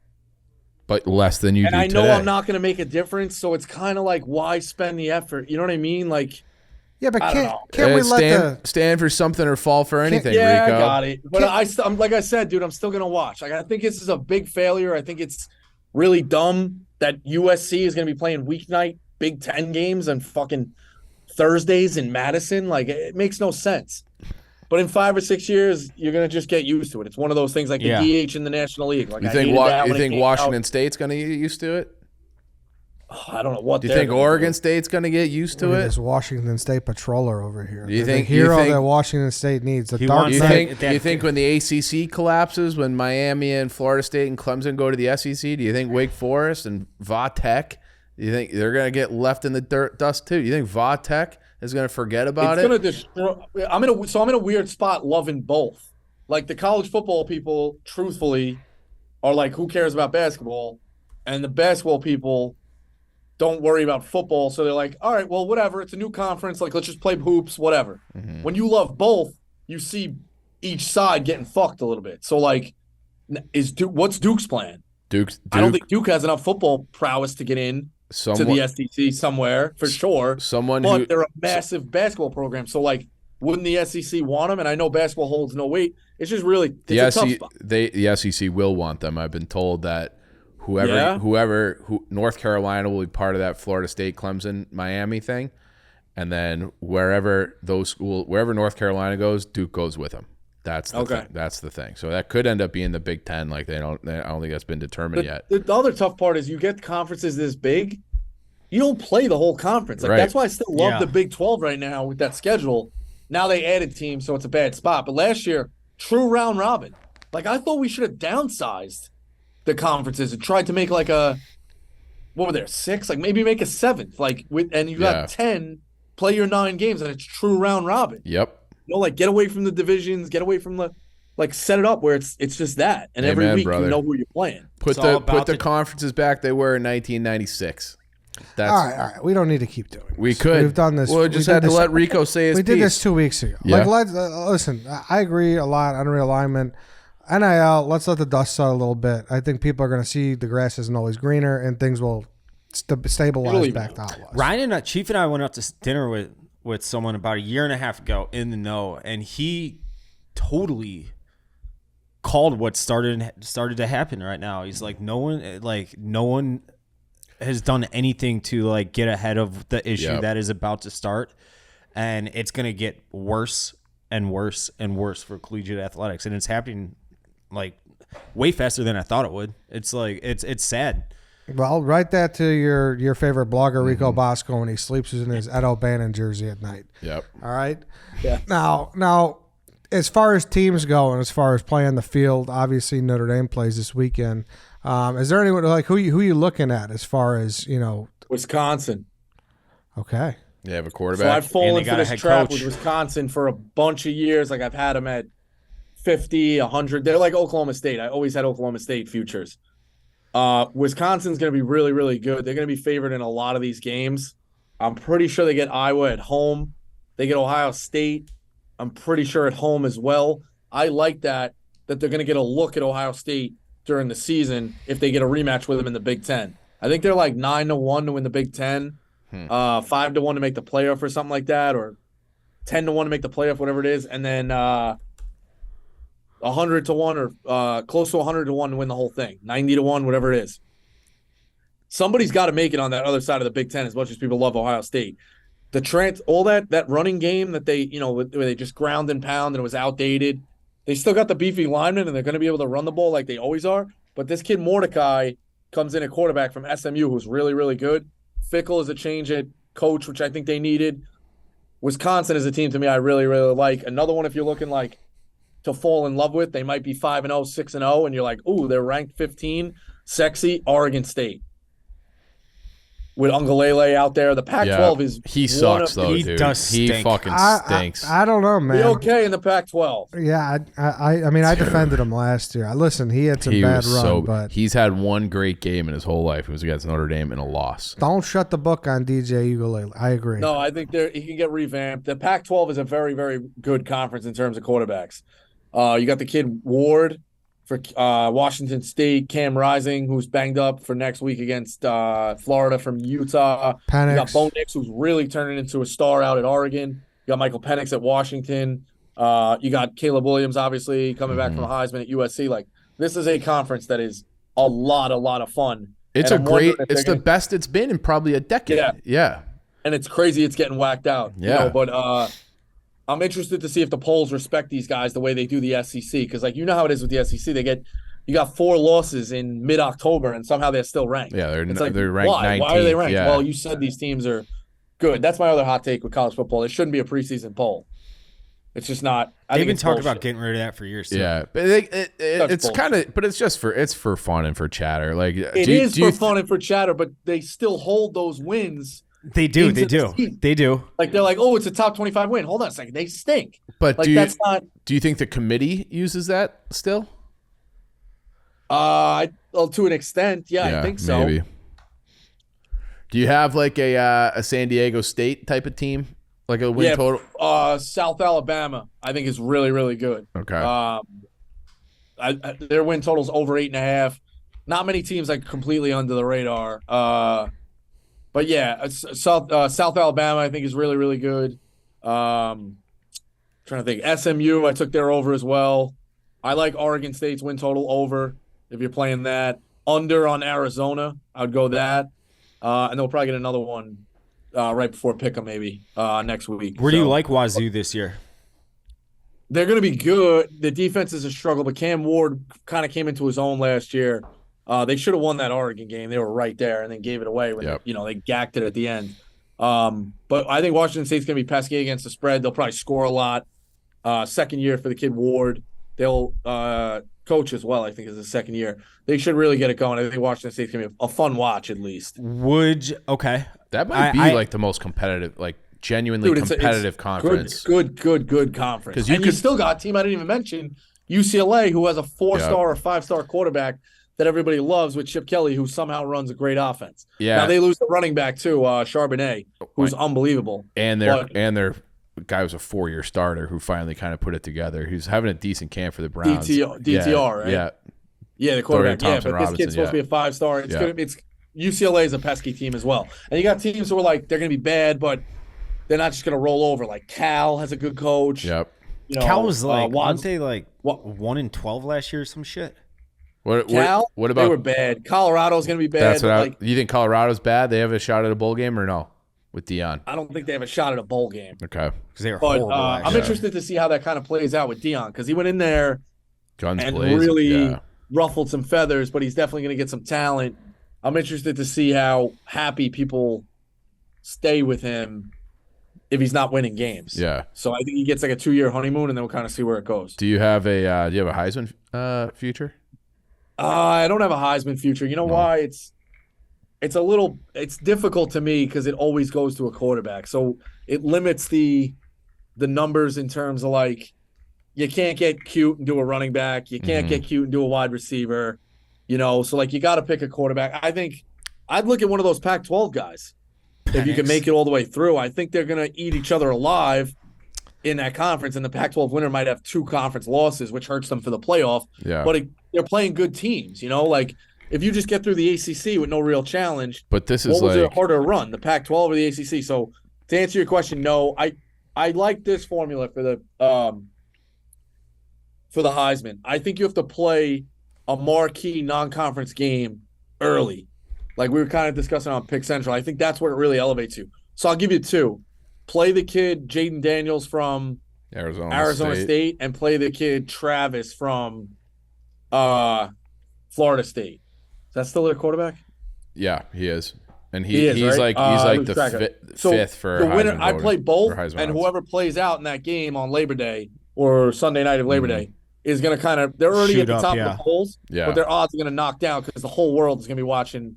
But less than you And do I know today. I'm not gonna make a difference, so it's kind of like, why spend the effort? You know what I mean? Like, Yeah, but I don't can't know. we let stand for something or fall for anything, yeah, Rico? I got it. But I'm like I said, dude, I'm still gonna watch. Like, I think this is a big failure. I think it's really dumb that USC is gonna be playing weeknight Big Ten games on fucking Thursdays in Madison. Like, it makes no sense. But in 5 or 6 years, you're gonna just get used to it. It's one of those things like the DH in the National League. Like, You I think hated that when it came Washington out. State's going to get used to it? I don't know what. Do you they're think gonna Oregon do. State's going to get used to Look at it? this Washington State patroller over here. You They're think- the you hero think- that Washington State needs? The He dark wants You side. that- think think when the ACC collapses, when Miami and Florida State and Clemson go to the SEC, do you think Wake Forest and Va Tech, do you think they're going to get left in the dust too? Do you think Va Tech is going to forget about It's it? gonna destroy. I'm in a weird spot, loving both. Like, the college football people, truthfully, are like, who cares about basketball? And the basketball people don't worry about football, so they're like, all right, well, whatever. It's a new conference. Like, let's just play hoops, whatever. Mm-hmm. When you love both, you see each side getting fucked a little bit. So, like, what's Duke's plan? Duke, I don't think Duke has enough football prowess to get in to the SEC somewhere for sure. But they're a massive basketball program, so like, wouldn't the SEC want them? And I know basketball holds no weight. It's just really it's a tough spot. the SEC will want them. I've been told that whoever North Carolina will be part of that Florida State, Clemson, Miami thing, and then wherever North Carolina goes, Duke goes with them. That's the thing. That's the thing. So that could end up being the Big Ten. Like, I don't think that's been determined yet. The other tough part is you get conferences this big, you don't play the whole conference. Like, that's why I still love the Big 12 right now with that schedule. Now they added teams, so it's a bad spot. But last year, true round robin. Like, I thought we should have downsized the conferences and tried to make like a, what were there, 6? Like maybe make a 7th. Like and you got 10, play your 9 games, and it's true round robin. Yep. Like get away from the divisions, get away from set it up where it's just that, and every week brother. you know who you're playing. Put the conferences back they were in 1996. That's all right. We don't need to keep doing this. We could. We've done this. Well, we just had to let Rico say his piece. We did this 2 weeks ago. Yeah. Like, listen, I agree a lot on realignment. NIL, let's let the dust settle a little bit. I think people are going to see the grass isn't always greener, and things will stabilize back to how it was. Ryan and Chief and I went out to dinner with someone about a year and a half ago in the know, and he totally called what started to happen right now. He's like, no one has done anything to like get ahead of the issue that is about to start, and it's going to get worse and worse and worse for collegiate athletics, and it's happening like way faster than I thought it would. It's like it's sad. Well, write that to your favorite blogger, Rico Bosco, when he sleeps in his Ed O'Bannon jersey at night. Yep. All right. Yeah. Now, as far as teams go and as far as playing the field, obviously Notre Dame plays this weekend. Is there anyone like who you looking at as far as Wisconsin? Okay. You have a So quarterback. I've fallen for this trap coach. with Wisconsin for a bunch of years. Like I've had them at 50, 100. They're like Oklahoma State. I always had Oklahoma State futures. Wisconsin's going to be really, really good. They're going to be favored in a lot of these games. I'm pretty sure they get Iowa at home. They get Ohio State. I'm pretty sure at home as well. I like that they're going to get a look at Ohio State during the season if they get a rematch with them in the Big Ten. I think they're like 9-1 to win the Big Ten, 5-1 to make the playoff or something like that, or 10-1 to make the playoff, whatever it is, and then 100-1 or close to 100-1 to win the whole thing, 90-1, whatever it is. Somebody's got to make it on that other side of the Big Ten as much as people love Ohio State. All that running game that they, where they just ground and pound and it was outdated. They still got the beefy linemen and they're going to be able to run the ball like they always are. But this kid Mordecai comes in at quarterback from SMU who's really, really good. Fickle is a change at coach, which I think they needed. Wisconsin is a team to me I really, really like. Another one if you're looking like to fall in love with, they might be 5-0, 6-0, and you're like, ooh, they're ranked 15. Sexy, Oregon State. With Ungalele out there, the Pac-12 is he sucks though, he dude. does He stink. fucking stinks. I don't know, man. be okay in the Pac-12. Yeah, I mean, I defended him last year. Listen, he had some bad run, but he's had one great game in his whole life. It was against Notre Dame in a loss. don't shut the book on DJ Ugalele. I agree. No, I think he can get revamped. The Pac-12 is a very, very good conference in terms of quarterbacks. You got the kid Ward for Washington State, Cam Rising, who's banged up for next week against Florida from Utah. Penix. You got Bo Nix, who's really turning into a star out at Oregon. You got Michael Penix at Washington. You got Caleb Williams, obviously, coming back from Heisman at USC. Like, this is a conference that is a lot of fun. It's the best it's been in probably a decade. Yeah. And it's crazy it's getting whacked out. Yeah. But I'm interested to see if the polls respect these guys the way they do the SEC, because how it is with the SEC. You got 4 losses in mid-October, and somehow they're still ranked. Yeah, they're why? ranked 19th. Why are they ranked? Yeah. Well, you said these teams are good. That's my other hot take with college football. It shouldn't be a preseason poll. It's just not. They've been talking about getting rid of that for years too. Yeah, but it's kind of, but it's for fun and for chatter. Like it is for fun and for chatter, but they still hold those wins. They do. Like they're like, oh, it's a top 25 win. Hold on a second, they stink. But like that's not. Do you think the committee uses that still? To an extent, yeah, I think so. Maybe. Do you have like a San Diego State type of team, like a win total? South Alabama, I think is really, really good. Okay. Their win total's over 8.5. Not many teams like completely under the radar. But yeah, South Alabama I think is really, really good. Trying to think. SMU, I took their over as well. I like Oregon State's win total over if you're playing that. Under on Arizona, I would go that. And they'll probably get another one right before Pick'em maybe next week. Where do you like Wazoo this year? They're going to be good. The defense is a struggle, but Cam Ward kind of came into his own last year. They should have won that Oregon game. They were right there and then gave it away when they gacked it at the end. But I think Washington State's going to be pesky against the spread. They'll probably score a lot. Second year for the kid Ward. they'll coach as well. I think is the second year. They should really get it going. I think Washington State's gonna be a fun watch at least. Okay. That might be like the most competitive, like genuinely competitive conference. Good conference. Because you still got a team I didn't even mention, UCLA, who has a 4-star or 5-star quarterback that everybody loves with Chip Kelly, who somehow runs a great offense. Yeah. Now they lose the running back too, Charbonnet, who's unbelievable. And their guy was a 4-year starter who finally kind of put it together. He's having a decent camp for the Browns. DTR, right? Yeah, the quarterback. Yeah, but this kid's supposed to be a 5-star. It's UCLA is a pesky team as well. And you got teams who are like they're going to be bad, but they're not just going to roll over. Like Cal has a good coach. Yep. Cal was like, weren't they like 1-12 last year or some shit? What about? They were bad. Colorado's going to be bad. That's what you think Colorado's bad? They have a shot at a bowl game or no? With Deion. I don't think they have a shot at a bowl game. Okay. Because they were horrible. I'm interested to see how that kind of plays out with Deion because he went in there and blazing. really ruffled some feathers, but he's definitely going to get some talent. I'm interested to see how happy people stay with him if he's not winning games. Yeah. So I think he gets like a 2-year honeymoon, and then we'll kind of see where it goes. Do you have a Heisman future? I don't have a Heisman future. You know why? It's difficult to me because it always goes to a quarterback. So it limits the numbers in terms of like you can't get cute and do a running back. You can't get cute and do a wide receiver. So like you got to pick a quarterback. I think I'd look at one of those Pac-12 guys if you can make it all the way through. I think they're going to eat each other alive in that conference, and the Pac-12 winner might have 2 conference losses, which hurts them for the playoff. Yeah. But they're playing good teams, like if you just get through the ACC with no real challenge. But this is what was like it harder to run, the Pac-12 or the ACC? So to answer your question, no, I like this formula for the Heisman. I think you have to play a marquee non-conference game early. Like we were kind of discussing on Pick Central. I think that's where it really elevates you. So I'll give you 2. Play the kid Jaden Daniels from Arizona State and play the kid Travis from Florida State. Is that still their quarterback? Yeah, he is. And he's right? He's the fifth for the winner. Heisman I play both, Heisman and odds. whoever plays out in that game on Labor Day or Sunday night of Labor Day is going to kind of – they're already at the top of the polls, but their odds are going to knock down because the whole world is going to be watching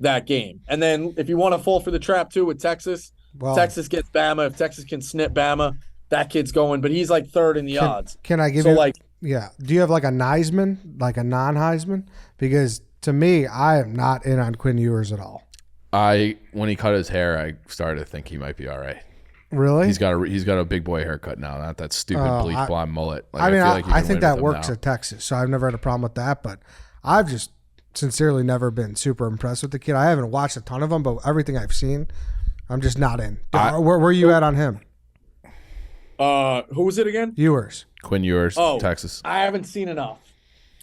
that game. And then if you want to fall for the trap too with Texas, Texas gets Bama. If Texas can snip Bama, that kid's going. But he's like 3rd in the odds. Can I give you – yeah. Do you have like a Heisman, like a non-Heisman? Because to me, I am not in on Quinn Ewers at all. When he cut his hair, I started to think he might be all right. Really? He's got a big boy haircut now, not that stupid bleach blonde mullet. Like, I think that works at Texas, so I've never had a problem with that. But I've just sincerely never been super impressed with the kid. I haven't watched a ton of them, but everything I've seen, I'm just not in. Where are you at on him? Who was it again? Ewers. Quinn Ewers, Texas. I haven't seen enough.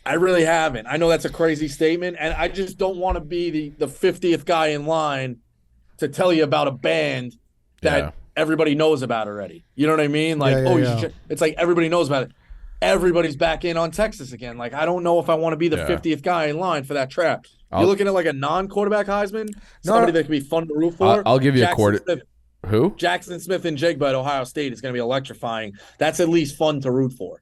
I really haven't. I know that's a crazy statement, and I just don't want to be the 50th guy in line to tell you about a band that everybody knows about already. You know what I mean? Like, it's like everybody knows about it. Everybody's back in on Texas again. Like, I don't know if I want to be the 50th guy in line for that trap. You're looking at like a non-quarterback Heisman, somebody that could be fun to root for. I'll give you a quarter. Who? Jackson Smith and Jigba at Ohio State is going to be electrifying. That's at least fun to root for.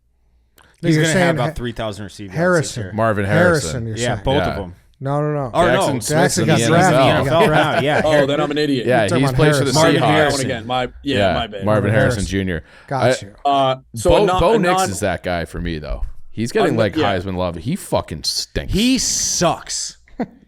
He's going to have about 3,000 receiving yards this year. Marvin Harrison. You're saying. Both of them. No. Jackson got drafted. NFL. Yeah. Oh, then I'm an idiot. Yeah, he's played for the Marvin Seahawks. Harrison. Again. My bad. Marvin Harrison Jr. Got you. Bo Nix is that guy for me, though. He's getting Heisman love. He fucking stinks. He sucks.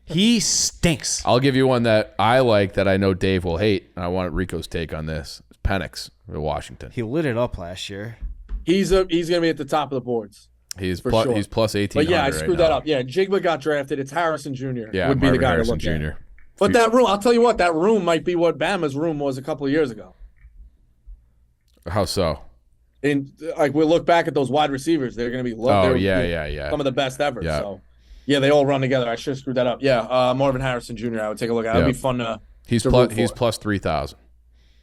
He stinks. I'll give you one that I like that I know Dave will hate, and I want Rico's take on this. Penix of Washington. He lit it up last year. He's going to be at the top of the boards. He's plus 1800. But yeah, I screwed that up. Yeah, Jigba got drafted. It's Harrison Jr. Yeah, would be the guy Harrison to look Jr. at. But that room, I'll tell you what, that room might be what Bama's room was a couple of years ago. How so? And like we look back at those wide receivers, they're going to be some of the best ever. Yeah. So yeah, they all run together. I should have screwed that up. Yeah, Marvin Harrison Jr. I would take a look at. That'd be fun to. He's plus 3,000.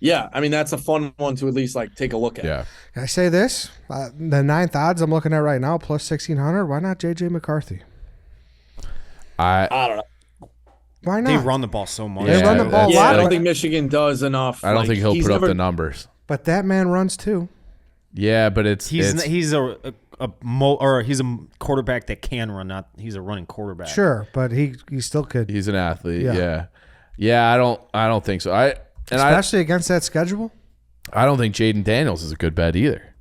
Yeah, I mean that's a fun one to at least like take a look at. Yeah. Can I say this? The 9th odds I'm looking at right now, plus 1,600. Why not J.J. McCarthy? I don't know. Why not? They run the ball so much. They run the ball a lot. I don't think Michigan does enough. I don't think he'll put up the numbers. But that man runs too. Yeah, but he's a he's a quarterback that can run. Not he's a running quarterback. Sure, but he still could, He's an athlete. Yeah. Yeah. I don't think so. especially against that schedule. I don't think Jaden Daniels is a good bet either.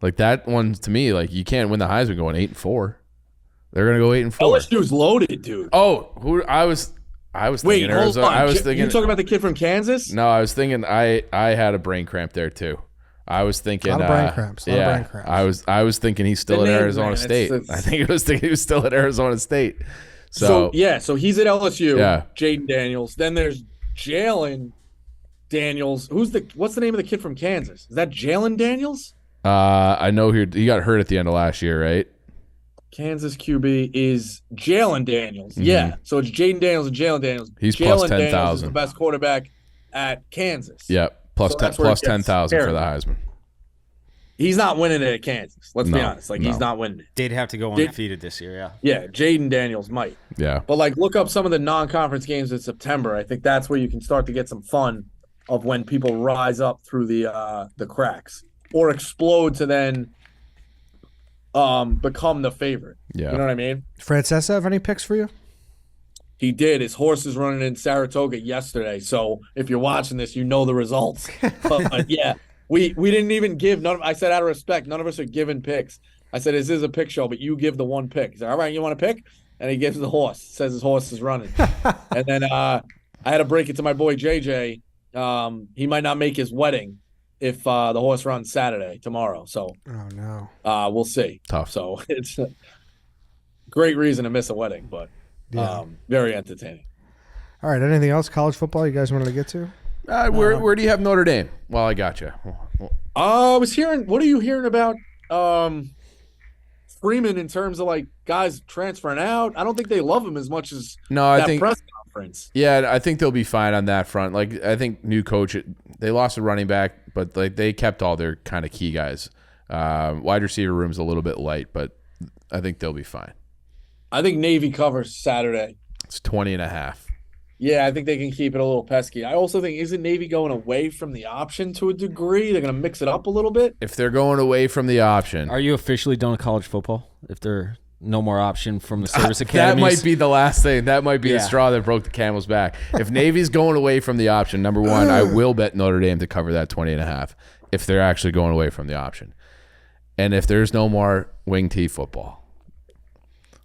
Like that one to me, like you can't win the Heisman going 8-4. They're gonna go 8-4. LSU's loaded, dude. Oh, I was Wait, thinking hold Arizona. on. I was thinking You talking about the kid from Kansas? No, I was thinking I had a brain cramp there too. I was thinking A lot of brain cramps. I was thinking he's still The at name, Arizona man, State. it's- I think I was thinking he was still at Arizona State. So he's at LSU. Yeah. Jaden Daniels. Then there's Jalen Daniels. What's the name of the kid from Kansas? Is that Jalen Daniels? I know he got hurt at the end of last year, right? Kansas QB is Jalen Daniels. Yeah. So it's Jaden Daniels and Jalen Daniels. He's Jalen plus Daniels is 10,000. the best quarterback at Kansas. Yep. Plus So that's where it gets 10,000 for the scary. Heisman. He's not winning it at Kansas. Let's be No, honest. Like no. he's not winning it. They'd have to go undefeated this year. Yeah. Yeah, Jaden Daniels might. Yeah. But like look up some of the non-conference games in September. I think that's where you can start to get some fun of when people rise up through the cracks or explode to then become the favorite. Yeah. You know what I mean? Francesa, have any picks for you? He did. His horse is running in Saratoga yesterday. So if you're watching this, you know the results. But yeah, we didn't even give I said out of respect, none of us are giving picks. I said, this is a pick show, but you give the one pick. He said, all right, you want to pick? And he gives the horse. Says his horse is running. And then I had to break it to my boy JJ. He might not make his wedding if the horse runs tomorrow. So Oh no. we'll see. Tough. So it's a great reason to miss a wedding, but very entertaining. All right. Anything else? College football you guys wanted to get to? Where do you have Notre Dame? Well, I got you. I was hearing. What are you hearing about Freeman in terms of like guys transferring out? I don't think they love him as much as I that think press conference. Yeah, I think they'll be fine on that front. Like I think new coach, they lost a running back, but like they kept all their kind of key guys. Wide receiver room's a little bit light, but I think they'll be fine. I think Navy covers Saturday. It's 20.5. Yeah, I think they can keep it a little pesky. I also think isn't Navy going away from the option to a degree? They're going to mix it up a little bit. If they're going away from the option, Are you officially done with college football? If there no more option from the service that academies? might be the last thing. That might be the Yeah. straw that broke the camel's back. If Navy's going away from the option, number one, I will bet Notre Dame to cover that 20.5 if they're actually going away from the option. And if there's no more wing T football,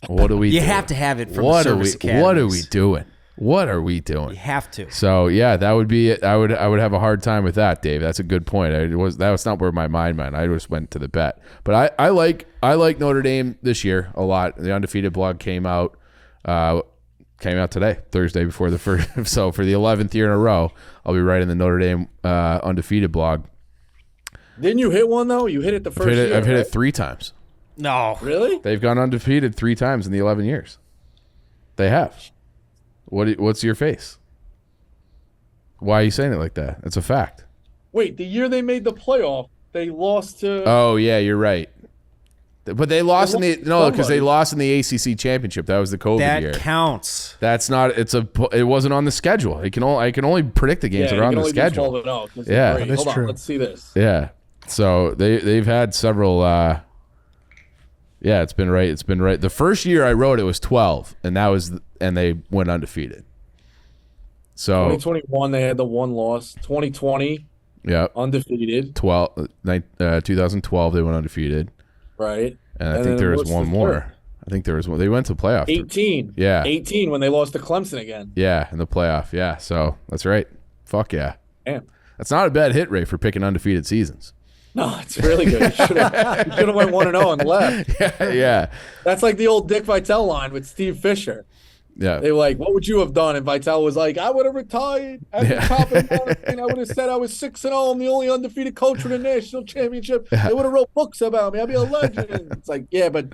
what do we You do? have to have it from What the are we? service academies. What are we doing? What are we doing? You have to. So yeah, that would be it. I would have a hard time with that, Dave. That's a good point. That was not where my mind went. I just went to the bet. But I like Notre Dame this year a lot. The undefeated blog came out today, Thursday before the first. So for the 11th year in a row, I'll be writing the Notre Dame undefeated blog. Didn't you hit one though? You hit it the first year. I've hit right? it 3 times. No. Really? They've gone undefeated 3 times in the 11 years. They have. What's your face? Why are you saying it like that? It's a fact. Wait, the year they made the playoff, they lost to. Oh yeah, you're right. But they lost because they somebody. lost in the ACC championship. That was the COVID year. That counts. That's not. It wasn't on the schedule. I can only predict the games that are on the schedule. Yeah. Hold That's on, true. let's see this. Yeah. So they've had several. Yeah, it's been right. It's been right. The first year I wrote it was 12, and they went undefeated. So 2021 they had the one loss. 2020 yeah, undefeated. 2012 they went undefeated, Right. and I think then there was what's one the more. third? I think there was one. They went to playoff. 18. Yeah. 18 when they lost to Clemson again. Yeah, in the playoff. Yeah, so that's right. Fuck yeah. Damn. That's not a bad hit rate for picking undefeated seasons. No, it's really good. You should have went 1-0 and left. Yeah. That's like the old Dick Vitale line with Steve Fisher. Yeah. They were like, what would you have done? And Vitale was like, I would have retired at the top of the mountain. I would have said I was 6-0. I'm the only undefeated coach for the national championship. They would have wrote books about me. I'd be a legend. It's like, yeah, but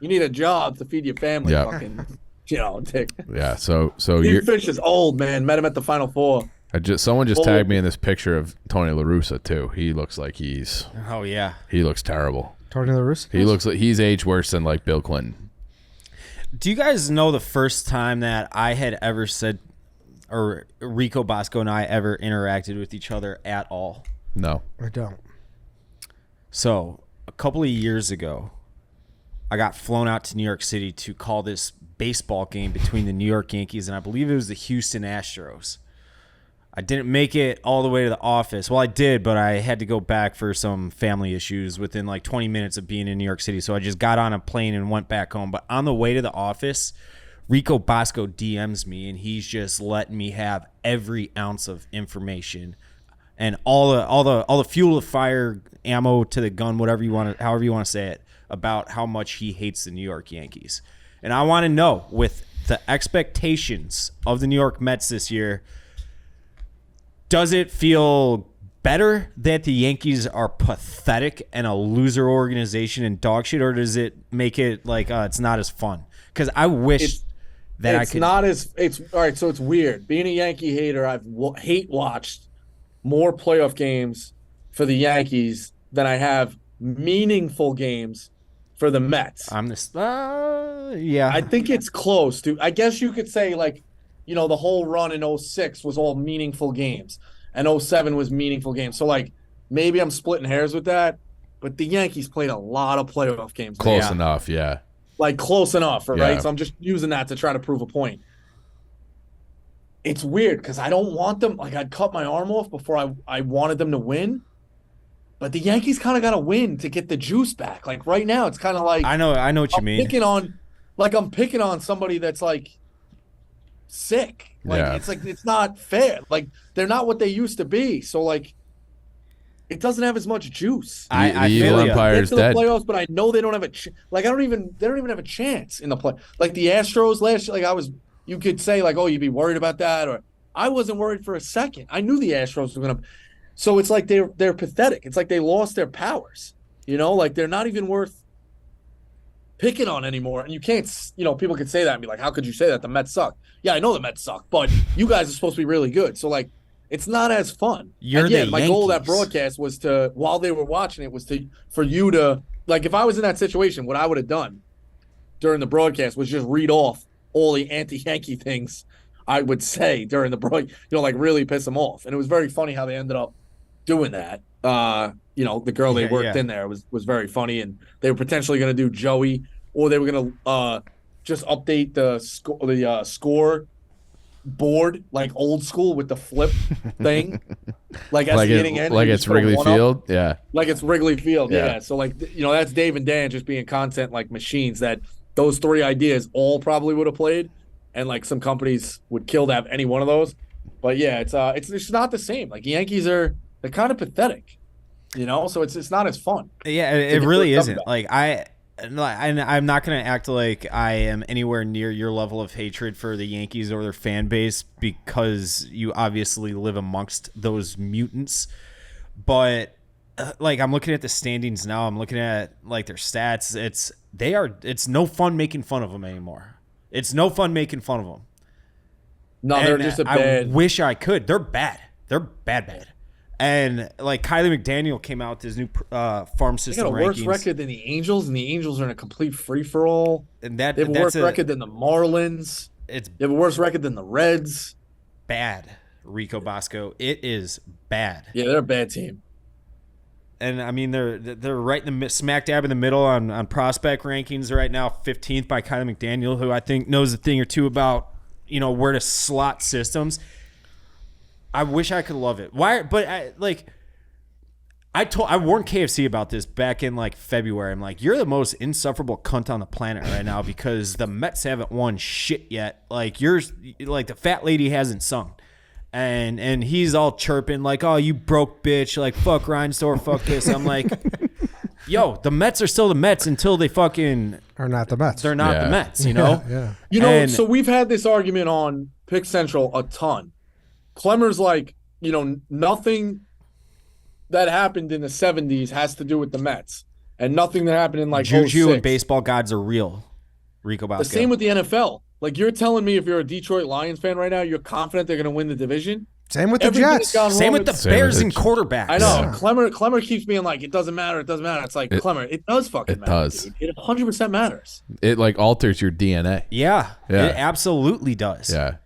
you need a job to feed your family. Yeah. Fucking, Dick. Yeah. So Steve Fisher's old, man. Met him at the Final Four. someone just tagged me in this picture of Tony La Russa too. He looks like he looks terrible. Tony La Russa? He looks like he's aged worse than like Bill Clinton. Do you guys know the first time that I had ever said, or Rico Bosco and I ever interacted with each other at all? No. I don't. So, a couple of years ago, I got flown out to New York City to call this baseball game between the New York Yankees and I believe it was the Houston Astros. I didn't make it all the way to the office. Well, I did, but I had to go back for some family issues within like 20 minutes of being in New York City. So I just got on a plane and went back home. But on the way to the office, Rico Bosco DMs me, and he's just letting me have every ounce of information and all the fuel to fire, ammo to the gun, whatever you want to, however you want to say it, about how much he hates the New York Yankees. And I want to know, with the expectations of the New York Mets this year, does it feel better that the Yankees are pathetic and a loser organization and dog shit, or does it make it like it's not as fun? Because I wish that I could. It's all right. So it's weird. Being a Yankee hater, I've hate watched more playoff games for the Yankees than I have meaningful games for the Mets. I'm this. Yeah. I think it's close to. I guess you could say like, the whole run in 06 was all meaningful games, and 07 was meaningful games. So, like, maybe I'm splitting hairs with that, but the Yankees played a lot of playoff games. Close enough, yeah. Like, close enough, right? Yeah. So I'm just using that to try to prove a point. It's weird because I don't want them. Like, I'd cut my arm off before I wanted them to win. But the Yankees kind of got to win to get the juice back. Like, right now, it's kind of like I know what you mean. I'm picking on somebody that's, like, sick. Like it's like it's not fair. Like they're not what they used to be. So like it doesn't have as much juice. I feel Empire's get to dead. the playoffs, but I know they don't have they don't even have a chance in the play. Like the Astros last year, like you could say like, oh, you'd be worried about that, or I wasn't worried for a second. I knew the Astros were gonna. So it's like they're pathetic. It's like they lost their powers. Like they're not even worth picking on anymore. And you can't, people could say that and be like, how could you say that? The Mets suck. Yeah, I know the Mets suck, but you guys are supposed to be really good. So, like, it's not as fun. My goal of that broadcast was to, while they were watching it, was for you to, like, if I was in that situation, what I would have done during the broadcast was just read off all the anti-Yankee things I would say during the broadcast, like really piss them off. And it was very funny how they ended up doing that. The girl they worked in there was very funny, and they were potentially going to do Joey, or they were going to just update the score board like old school with the flip thing, like at the beginning end, like it's Wrigley Field, like it's Wrigley Field, yeah. So like that's Dave and Dan just being content like machines. That those three ideas all probably would have played, and like some companies would kill to have any one of those. But yeah, it's just not the same. Like the Yankees they're kind of pathetic. So it's not as fun. Yeah, it really isn't. Like I'm not going to act like I am anywhere near your level of hatred for the Yankees or their fan base, because you obviously live amongst those mutants. But like I'm looking at the standings now, I'm looking at like their stats. It's no fun making fun of them anymore. It's no fun making fun of them. No, they're just a bad. I wish I could. They're bad. They're bad. And like Kylie McDaniel came out with his new farm system rankings. They got a worse record than the Angels, and the Angels are in a complete free-for-all. And they have a worse record than the Marlins. They have a worse record than the Reds. Bad, Rico Bosco. It is bad. Yeah, they're a bad team. And I mean, they're right in the smack dab in the middle on prospect rankings right now. 15th by Kylie McDaniel, who I think knows a thing or two about where to slot systems. I wish I could love it. Why? But I warned KFC about this back in like February. I'm like, you're the most insufferable cunt on the planet right now because the Mets haven't won shit yet. Like the fat lady hasn't sung, and he's all chirping like, oh, you broke bitch, like fuck Reinsdorf, fuck this. I'm like, yo, the Mets are still the Mets until they fucking are not the Mets. They're not the Mets, Yeah. So we've had this argument on Pick Central a ton. Clemmer's like, nothing that happened in the 70s has to do with the Mets. And nothing that happened in like Juju 06. and baseball gods are real. Rico Bosco. The same with the NFL. Like you're telling me if you're a Detroit Lions fan right now, you're confident they're going to win the division? Same with the Jets. Same with the Bears and quarterbacks. I know. Yeah. Clemmer keeps being like, it doesn't matter. It's like, Clemmer, it does fucking matter. It does. Dude. It 100% matters. It like alters your DNA. Yeah. It absolutely does. Yeah.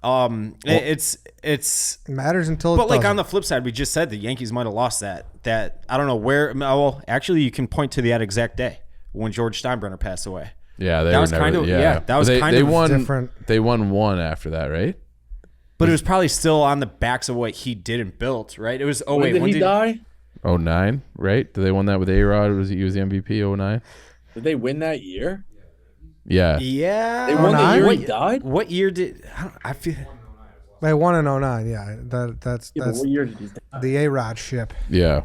It's It matters until. but it like doesn't. on the flip side, we just said the Yankees might have lost that. I don't know where. Well, actually, you can point to that exact day when George Steinbrenner passed away. Yeah, they That were was never, kind of- yeah, that was they, kind they of won, different. They won one after that, right? But it was probably still on the backs of what he did and built, right? It was. Oh When wait, did when he die? 09, right? Did they won that with A-Rod? He was the MVP 09? Did they win that year? Yeah. Yeah, They won the 09? year he died. What year did I feel? They won in 09, yeah. That's Yeah, but what year did he die? the A-Rod ship. Yeah.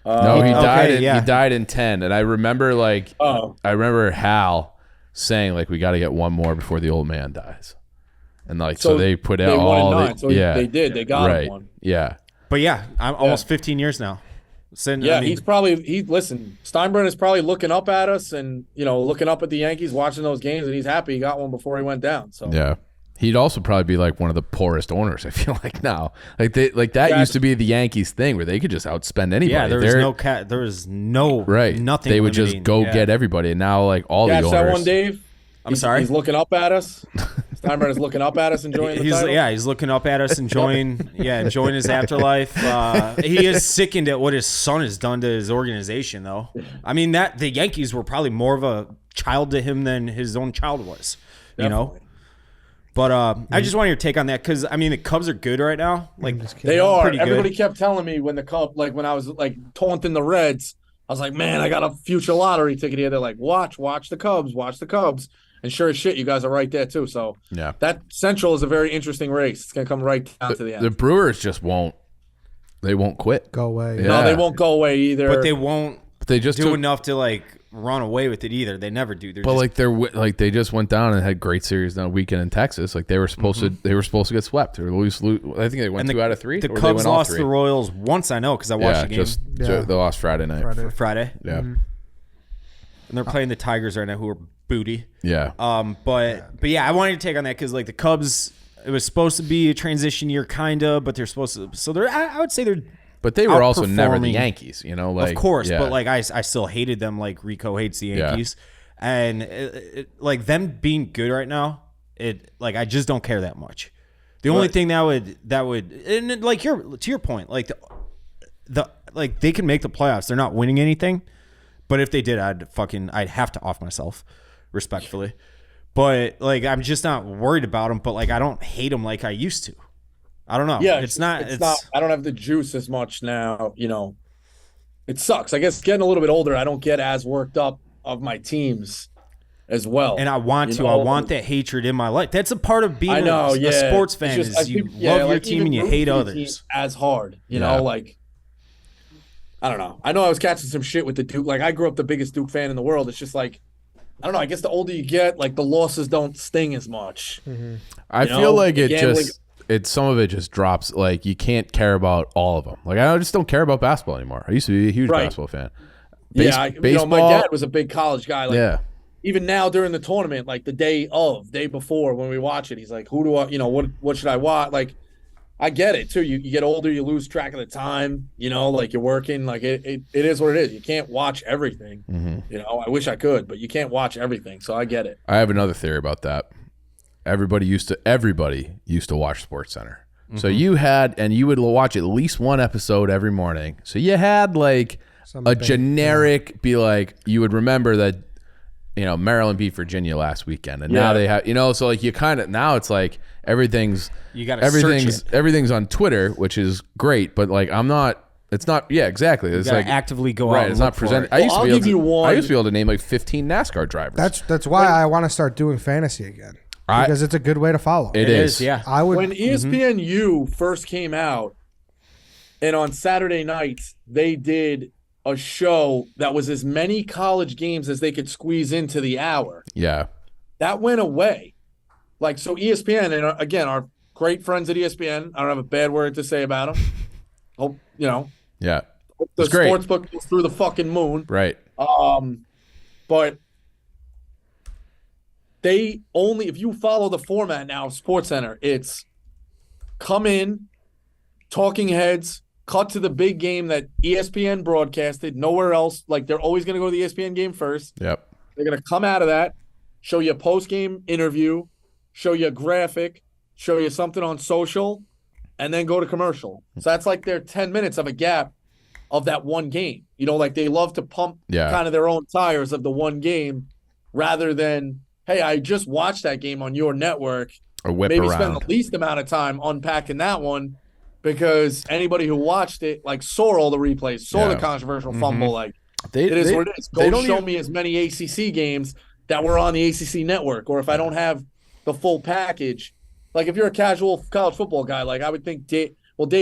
No, he died. okay, yeah. He died in 10, and I remember I remember Hal saying like we got to get one more before the old man dies, and like so they put out they won in all 9, so they did. They got right. him one. Yeah. But yeah, I'm almost 15 years now. Yeah, I mean, listen, Steinbrenner's probably looking up at us and, looking up at the Yankees, watching those games, and he's happy he got one before he went down. So Yeah. He'd also probably be like one of the poorest owners, I feel like now. That used to be the Yankees thing where they could just outspend anybody. yeah, there was no right. nothing. They would just limiting. go Yeah. get everybody, and now like all the catch owners. that one, Dave. I'm sorry? He's looking up at us. Steinbrenner's looking up at us, enjoying the title. He's looking up at us, enjoying his afterlife. He is sickened at what his son has done to his organization, though. I mean, that the Yankees were probably more of a child to him than his own child was. Definitely. But I just want your take on that because I mean the Cubs are good right now. Like They are. pretty good. Everybody kept telling me when when I was like taunting the Reds, I was like, man, I got a future lottery ticket here. They're like, watch the Cubs. And sure as shit, you guys are right there too. So Yeah. that Central is a very interesting race. It's gonna come right down to the end. The Brewers just won't. They won't quit. Go away. Yeah. No, they won't go away either. but they won't But they just do took, enough to like run away with it either. They never do. They're But just, like they just went down and had great series on a weekend in Texas. Like they were supposed to get swept or lose. I think they went and 2 out of 3. The or they Cubs went all lost 3. the Royals once. I know because I watched the game They lost Friday night. Friday. Yeah. And they're playing the Tigers right now, who are booty. Yeah. But yeah, I wanted to take on that because like the Cubs, it was supposed to be a transition year, kinda, but they're supposed to. So they're, I would say they're. But they were also never the outperforming. Yankees, like Of course, yeah. but like I still hated them like Rico hates the Yankees, and like them being good right now, I just don't care that much. The only thing that would and like to your point, like the like they can make the playoffs, they're not winning anything, but if they did, I'd have to off myself, respectfully. But like I'm just not worried about them, but like I don't hate them like I used to. I don't know. Yeah, it's not. I don't have the juice as much now. It sucks. I guess getting a little bit older, I don't get as worked up of my teams as well. And I want to. I want that hatred in my life. That's a part of being a sports fan. It's just, is you love your team and you hate others. As hard, like I don't know. I know I was catching some shit with the Duke. Like I grew up the biggest Duke fan in the world. It's just like I don't know. I guess the older you get, like the losses don't sting as much. Mm-hmm. I feel like some of it just drops. Like you can't care about all of them. Like I just don't care about basketball anymore. I used to be a huge basketball fan. Baseball. My dad was a big college guy. Like, yeah. Even now during the tournament, like the day before when we watch it, he's like, "Who do I? What should I watch?" Like, I get it too. You get older, you lose track of the time. Like you're working. Like it is what it is. You can't watch everything. Mm-hmm. I wish I could, but you can't watch everything. So I get it. I have another theory about that. Everybody used to watch SportsCenter. Mm-hmm. So you would watch at least one episode every morning. So you had like generic be like you would remember that Maryland beat Virginia last weekend, and now they have so like you kind of now it's like everything's on Twitter, which is great, but like it's not exactly. It's like actively go right. out. It's not presented. I used to be able to name like 15 NASCAR drivers. That's why I want to start doing fantasy again. Because it's a good way to follow. It is. Yeah. When ESPNU first came out, and on Saturday nights they did a show that was as many college games as they could squeeze into the hour. Yeah. That went away. Like so, ESPN and again our great friends at ESPN. I don't have a bad word to say about them. Hope Yeah. Hope the sports book goes through the fucking moon. Right. But. They only, if you follow the format now of SportsCenter, it's come in, talking heads, cut to the big game that ESPN broadcasted, nowhere else. Like they're always going to go to the ESPN game first. Yep. They're going to come out of that, show you a post-game interview, show you a graphic, show you something on social, and then go to commercial. So that's like their 10 minutes of a gap of that one game. You know, like they love to pump kind of their own tires of the one game rather than, hey, I just watched that game on your network. Or whip maybe around. spend the least amount of time unpacking that one because anybody who watched it, like, saw all the replays, saw the controversial fumble. Like, it is what it is. Go show me as many ACC games that were on the ACC network, or if I don't have the full package. Like, if you're a casual college football guy, like, I would think Dave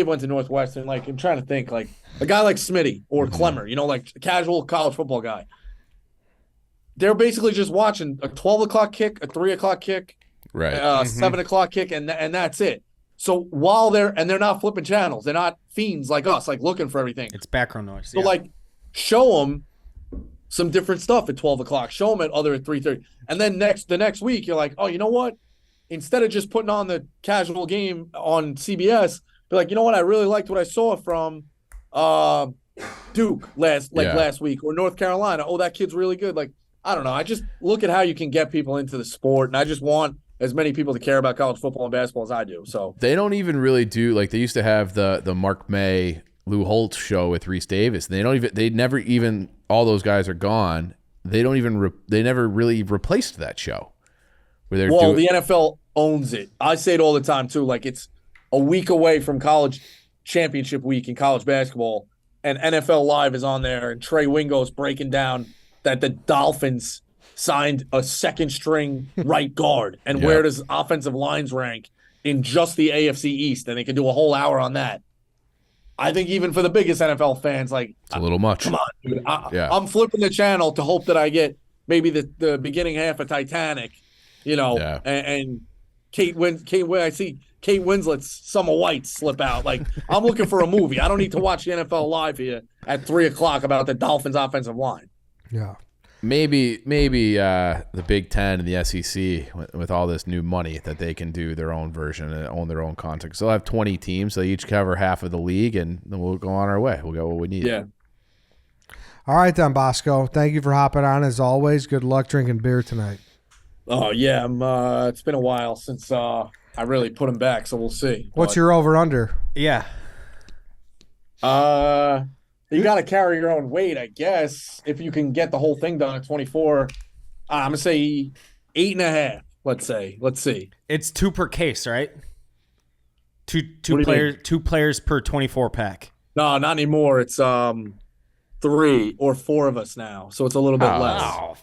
went to Northwestern. Like, I'm trying to think, like, a guy like Smitty or Clemmer, you know, like a casual college football guy. They're basically just watching a 12 o'clock kick, a 3 o'clock kick, right, 7 o'clock kick, and that's it. So while they're not flipping channels, they're not fiends like us, like looking for everything. It's background noise. So like, show them some different stuff at 12 o'clock. Show them at 3:30, and then the next week you're like, oh, you know what? Instead of just putting on the casual game on CBS, be like, you know what? I really liked what I saw from Duke last week, or North Carolina. Oh, that kid's really good. Like, I don't know. I just look at how you can get people into the sport, and I just want as many people to care about college football and basketball as I do. So they don't even really do, like, they used to have the Mark May, Lou Holtz show with Reese Davis. They never even, all those guys are gone. They never really replaced that show. The NFL owns it. I say it all the time too. Like, it's a week away from college championship week in college basketball, and NFL Live is on there, and Trey Wingo's breaking down that the Dolphins signed a second string right guard, and where does offensive lines rank in just the AFC East, and they can do a whole hour on that. I think even for the biggest NFL fans, like, it's a little much. Come on, dude. I'm flipping the channel to hope that I get maybe the beginning half of Titanic, you know, and I see Kate Winslet's Summer White slip out. Like, I'm looking for a movie. I don't need to watch the NFL Live here at 3 o'clock about the Dolphins offensive line. Yeah. Maybe the Big Ten and the SEC with all this new money that they can do their own version and own their own content. So they'll have 20 teams. So they each cover half of the league, and then we'll go on our way. We'll get what we need. Yeah. All right, then, Bosco. Thank you for hopping on as always. Good luck drinking beer tonight. Oh yeah, it's been a while since I really put them back, so we'll see. What's your over/under? Yeah. You got to carry your own weight, I guess. If you can get the whole thing done at 24, I'm gonna say 8.5. Let's say. Let's see. It's 2 per case, right? Two players per 24 pack. No, not anymore. It's 3 or 4 of us now, so it's a little bit less. Oh.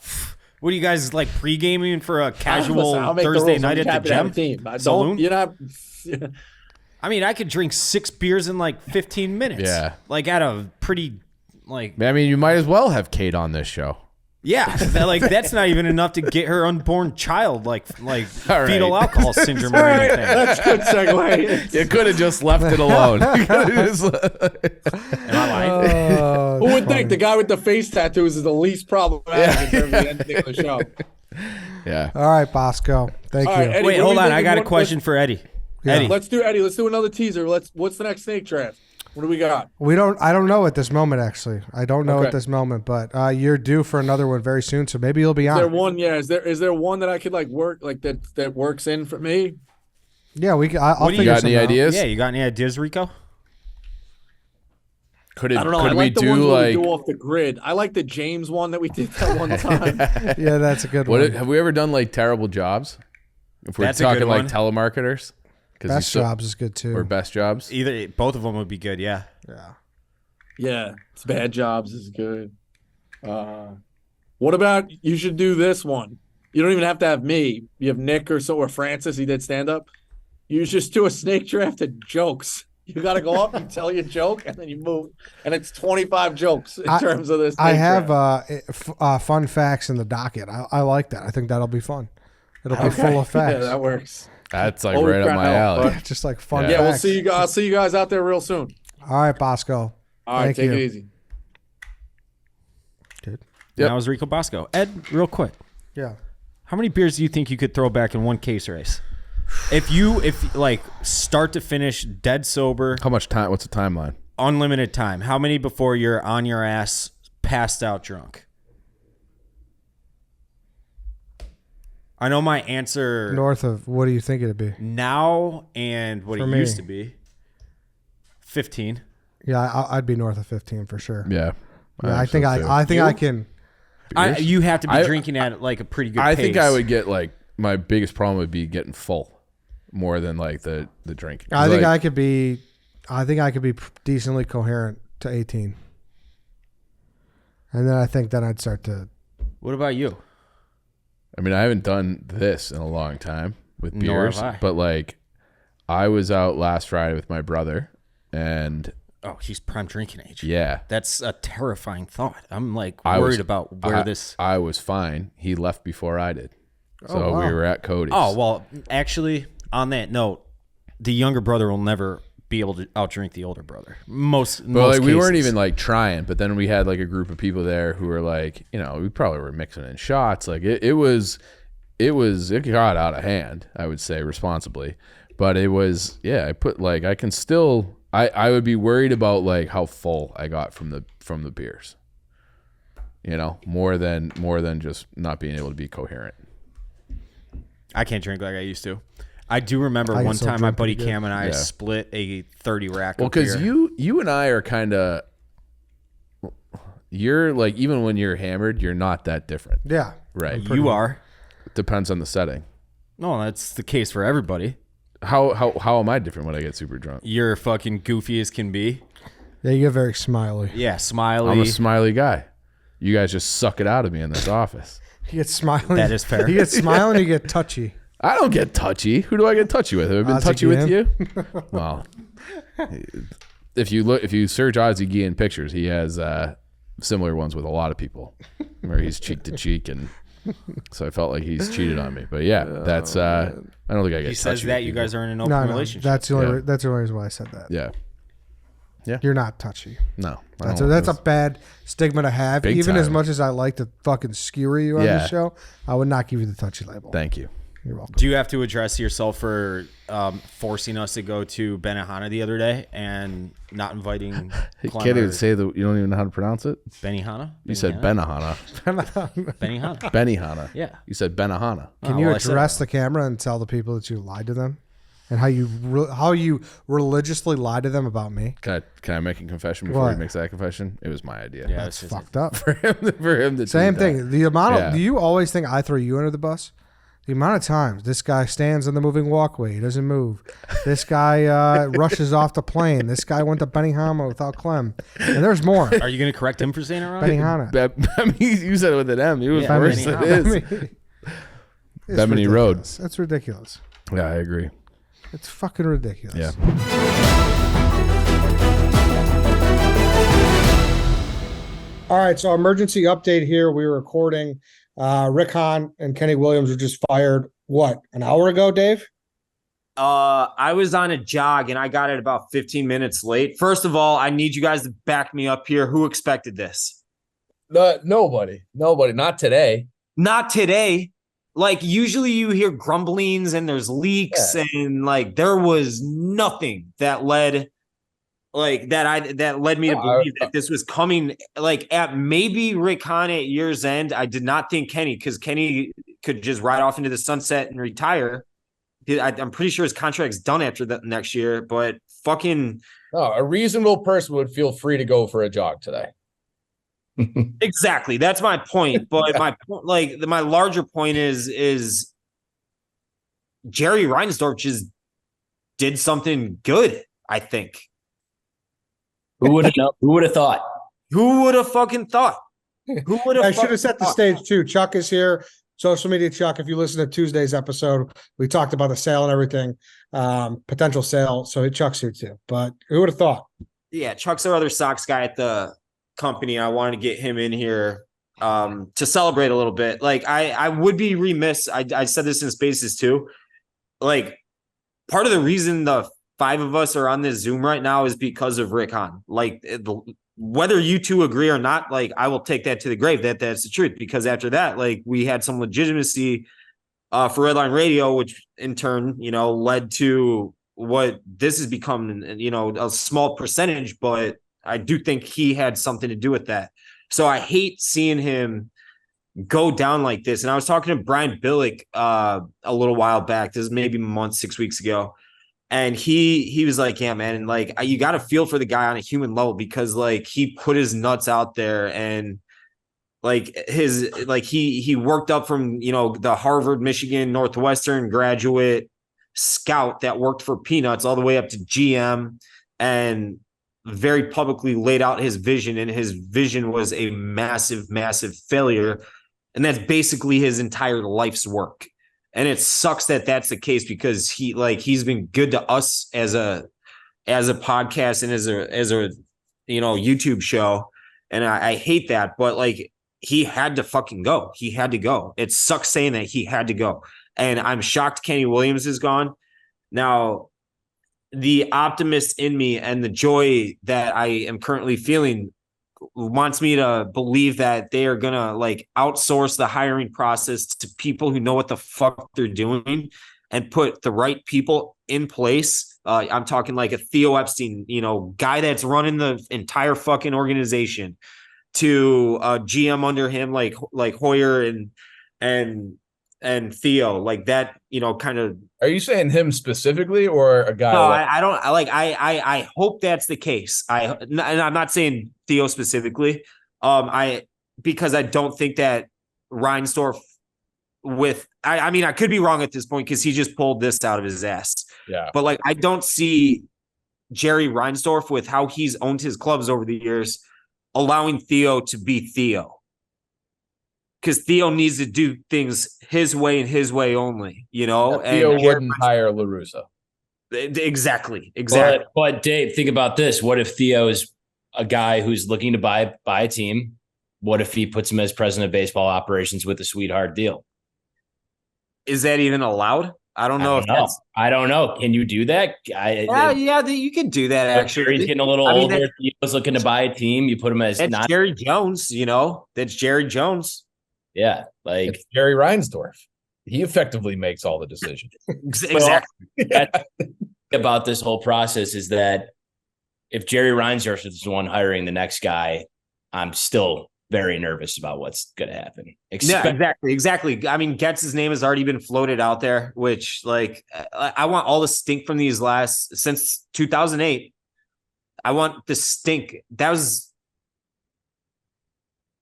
What are you guys, like, pre-gaming for a casual I'll make Thursday the night at the gym? Team. Saloon? You're not. I mean, I could drink 6 beers in like 15 minutes. Yeah. Like, at a pretty, like. I mean, you might as well have Kate on this show. Yeah. That's not even enough to get her unborn child, like fetal alcohol syndrome or anything. That's a good segue. You could have just left it alone. Am I lying? Who would think the guy with the face tattoos is the least problematic in terms of the ending of the show? Yeah. All right, Bosco. Thank you. Eddie, Wait, hold on. I got a question for Eddie. Yeah. Eddie. Let's do another teaser. What's the next snake draft? What do we got? I don't know at this moment, actually. I don't know Okay. at this moment, but you're due for another one very soon, so maybe you'll be on. Is there one? Yeah. Is there one that I could like work like that works in for me? Yeah, I'll You figure got something any out. ideas? Yeah, you got any ideas, Rico? I don't know. I Could like we the ones do where like? we do off the grid. I like the James one that we did that one time. Yeah, that's a good one. Have we ever done like terrible jobs? If we're That's a good talking like one. telemarketers, Best jobs is good too. or best jobs. Both of them would be good, yeah. Yeah. Yeah, it's bad jobs is good. What about you should do this one? You don't even have to have me. You have Nick or Francis. He did stand up. You just do a snake draft of jokes. You got to go up, you tell your joke, and then you move. And it's 25 jokes in terms of this. I have draft. fun facts in the docket. I like that. I think that'll be fun. It'll be full of facts. Yeah, that works. That's like Holy right up crap, my no, alley. but- Just like fun Yeah, we'll facts. see you guys. I'll see you guys out there real soon. All right, Bosco. All right, Thank take you. it easy. Yep. That was Rico Bosco. Ed, real quick. Yeah. How many beers do you think you could throw back in one case race? If like start to finish, dead sober, How much time? What's the timeline? unlimited time, how many before you're on your ass, passed out drunk? I know my answer North of, what do you think it'd be? now and what For it me. used to be. 15. Yeah, I'd be north of 15 for sure. Yeah. Yeah, I think I can. You have to be I- drinking at like a pretty good I pace. think I would get like my biggest problem would be getting full more than like the drinking. I think like, I could be decently coherent to 18. And then I think then I'd start to. What about you? I mean, I haven't done this in a long time with Nor beers, have I. but like I was out last Friday with my brother and Oh, he's prime drinking age. yeah, That's a terrifying thought. I'm like I worried was- about where this. I was fine. He left before I did. So Oh, wow. we were at Cody's. Oh, well, actually, on that note, the younger brother will never be able to outdrink the older brother. Most like we weren't cases. even like trying, but then we had like a group of people there who were like, you know, we probably were mixing in shots. Like it got out of hand, I would say responsibly, but it was, yeah, I put like, I can still, I would be worried about like how full I got from the beers, you know, more than just not being able to be coherent. I can't drink like I used to. I do remember I can one still time my drink buddy pretty good. Cam and I Yeah. split a 30 rack. Well, of beer. because you and I are kind of, you're like, even when you're hammered, you're not that different, Yeah. right? you are. Depends on the setting. No, that's the case for everybody. How am I different when I get super drunk? You're fucking goofy as can be. Yeah, you get very smiley. Yeah, smiley. I'm a smiley guy. You guys just suck it out of me in this office. You get smiling. That is fair. You get smiling, you get touchy. I don't get touchy. Who do I get touchy with? Have I been Ozzie touchy with Guillen. you? Well, if you search Ozzie Guillen pictures, he has similar ones with a lot of people, where he's cheek to cheek, and so I felt like he's cheated on me. But yeah, that's I don't think I get. He says touchy that with you people. guys are in an open No, relationship. that's the only Yeah. that's the only reason why I said that. Yeah, You're not touchy. no, I That's don't- a bad stigma to have. Big Even as time. much as I like to fucking skewer you on Yeah. this show, I would not give you the touchy label. Thank you. You're welcome. Do you have to address yourself for forcing us to go to Benihana the other day and not inviting You Clem can't or even say the. You don't even know how to pronounce it. Benihana? You said Benihana. Benihana. Benihana. Yeah. You said Benihana. Can Oh, you well, I said address the camera and tell the people that you lied to them, and how you religiously lied to them about me? Can I make a confession before What? he makes that confession? It was my idea. Yeah, That's it's just fucked up. for him to Same do that. thing. The amount of Yeah. do you always think I throw you under the bus? The amount of times this guy stands on the moving walkway, he doesn't move. This guy rushes off the plane. This guy went to Benihana without Clem, and there's more. Are you going to correct him for saying it wrong? Benihana. I mean, you said it with an M. It was Yeah, worse than it is. It's Bemini Road. ridiculous. That's ridiculous. Yeah, I agree. It's fucking ridiculous. Yeah. All right, so emergency update here. We were recording. Rick Hahn and Kenny Williams were just fired, what, an hour ago, Dave? I was on a jog and I got it about 15 minutes late. First of all, I need you guys to back me up here. Who expected this? Nobody, not today. Not today. Like usually you hear grumblings and there's leaks and like there was nothing that led me to believe that this was coming. Like at maybe Rick Hahn at year's end. I did not think Kenny, because Kenny could just ride off into the sunset and retire. I'm pretty sure his contract's done after that next year, but fucking No, a reasonable person would feel free to go for a jog today. exactly. That's my point. But my larger point is Jerry Reinsdorf just did something good, I think. Who would have known? Who would have thought? Who would have fucking thought? Who would have I should have set the stage too. Chuck is here. Social media Chuck. If you listen to Tuesday's episode, we talked about the sale and everything, potential sale. So Chuck's here too. But who would have thought? Yeah, Chuck's our other Sox guy at the company. I wanted to get him in here to celebrate a little bit. Like I would be remiss. I said this in Spaces too. Like part of the reason the five of us are on this Zoom right now is because of Rick Hahn. Like whether you two agree or not, like I will take that to the grave. That's the truth. Because after that, like we had some legitimacy for Redline Radio, which in turn, led to what this has become, a small percentage, but I do think he had something to do with that. So I hate seeing him go down like this. And I was talking to Brian Billick a little while back. This is maybe a month, 6 weeks ago. And he was like, yeah, man. And like, you got to feel for the guy on a human level because like he put his nuts out there and like he worked up from, the Harvard, Michigan, Northwestern graduate scout that worked for peanuts all the way up to GM and very publicly laid out his vision. And his vision was a massive, massive failure. And that's basically his entire life's work. And it sucks that that's the case because he's been good to us as a podcast and as a YouTube show. And I hate that, but like he had to fucking go. He had to go. It sucks saying that he had to go. And I'm shocked Kenny Williams is gone. Now, the optimist in me and the joy that I am currently feeling wants me to believe that they are going to like outsource the hiring process to people who know what the fuck they're doing and put the right people in place. I'm talking like a Theo Epstein, guy that's running the entire fucking organization to GM under him, like Hoyer and Theo, like that, kind of. Are you saying him specifically or a guy? No, I don't I hope that's the case. And I'm not saying Theo specifically. Because I don't think that Reinsdorf I mean, I could be wrong at this point because he just pulled this out of his ass. Yeah. But like, I don't see Jerry Reinsdorf with how he's owned his clubs over the years, allowing Theo to be Theo. Because Theo needs to do things his way and his way only, And Theo wouldn't hire La Russa. Exactly. But Dave, think about this. What if Theo is a guy who's looking to buy a team? What if he puts him as president of baseball operations with a sweetheart deal? Is that even allowed? I don't know. I don't know. Can you do that? You can do that. Actually, he's getting a little older. Theo's looking to buy a team. You put him as Jerry Jones. That's Jerry Jones. Yeah, like it's Jerry Reinsdorf. He effectively makes all the decisions. Exactly. About this whole process is that if Jerry Reinsdorf is the one hiring the next guy, I'm still very nervous about what's going to happen. Exactly. I mean, Getz's name has already been floated out there, which like I want all the stink from these since 2008. I want the stink. That was,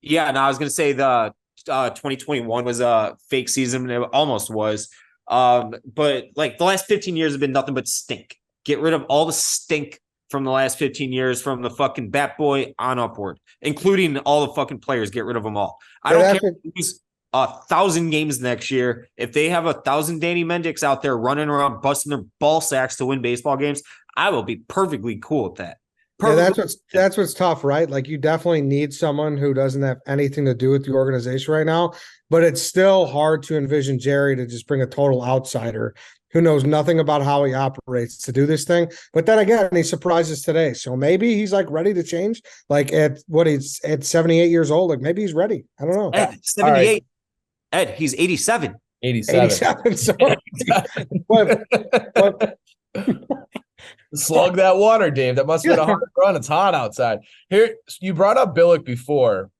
yeah. No, I was going to say the 2021 was a fake season. It almost was. But like the last 15 years have been nothing but stink. Get rid of all the stink from the last 15 years from the fucking bat boy on upward, including all the fucking players. Get rid of them all. I don't care if they lose 1,000 games next year. If they have 1,000 Danny Mendics out there running around busting their ball sacks to win baseball games, I will be perfectly cool with that. Yeah, that's what's tough, right? Like you definitely need someone who doesn't have anything to do with the organization right now, but it's still hard to envision Jerry to just bring a total outsider who knows nothing about how he operates to do this thing. But then again, he surprises today. So maybe he's like ready to change. Like at 78 years old, like maybe he's ready. I don't know. Ed, 78. Right. Ed, he's 87. 87. So, but slug that water, Dave. That must have been a hard run. It's hot outside. Here, you brought up Billick before.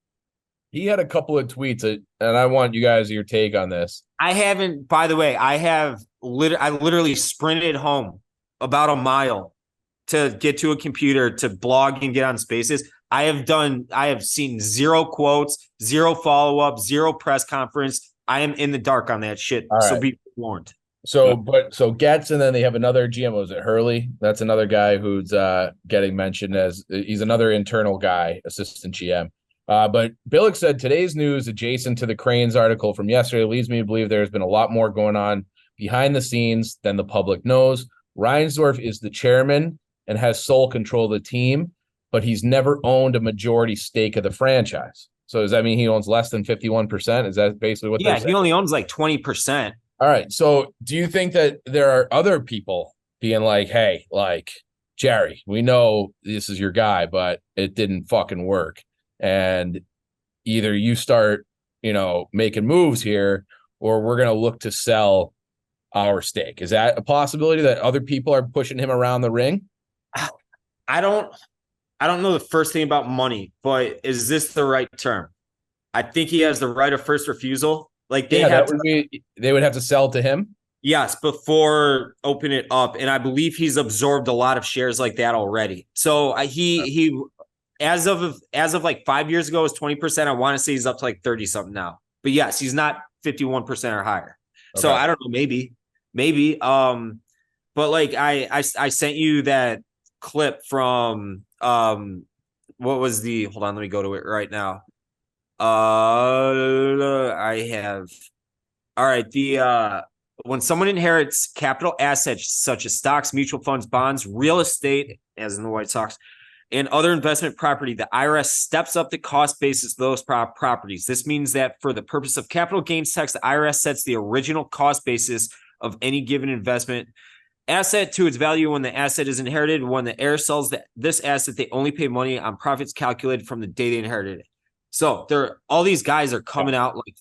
He had a couple of tweets, and I want you guys your take on this. I haven't, by the way, I literally sprinted home about a mile to get to a computer to blog and get on Spaces. I have seen zero quotes, zero follow-up, zero press conference. I am in the dark on that shit. All right. So be warned. So Getz, and then they have another GM. Was it Hurley? That's another guy who's getting mentioned as he's another internal guy, assistant GM. But Billick said today's news adjacent to the Cranes article from yesterday leads me to believe there's been a lot more going on behind the scenes than the public knows. Reinsdorf is the chairman and has sole control of the team, but he's never owned a majority stake of the franchise. So does that mean he owns less than 51%? Is that basically what they're saying? He only owns like 20%. All right. So do you think that there are other people being like, hey, like, Jerry, we know this is your guy, but it didn't fucking work. And either you start, making moves here, or we're going to look to sell our stake. Is that a possibility that other people are pushing him around the ring? I don't know the first thing about money, but is this the right term? I think he has the right of first refusal. Like they Yeah, have they would have to sell to him. yes, before open it up, and I believe he's absorbed a lot of shares like that already. So he as of like 5 years ago was 20%. I want to say he's up to like 30 something now. But yes, he's not 51% or higher. So Okay. I don't know, maybe. But like I sent you that clip from what was the hold on, let me go to it right now. I have all right. The when someone inherits capital assets such as stocks, mutual funds, bonds, real estate, as in the White Sox, and other investment property, the IRS steps up the cost basis of those properties. This means that for the purpose of capital gains tax, the IRS sets the original cost basis of any given investment asset to its value when the asset is inherited. When the heir sells this asset, they only pay money on profits calculated from the day they inherited it. So all these guys are coming out like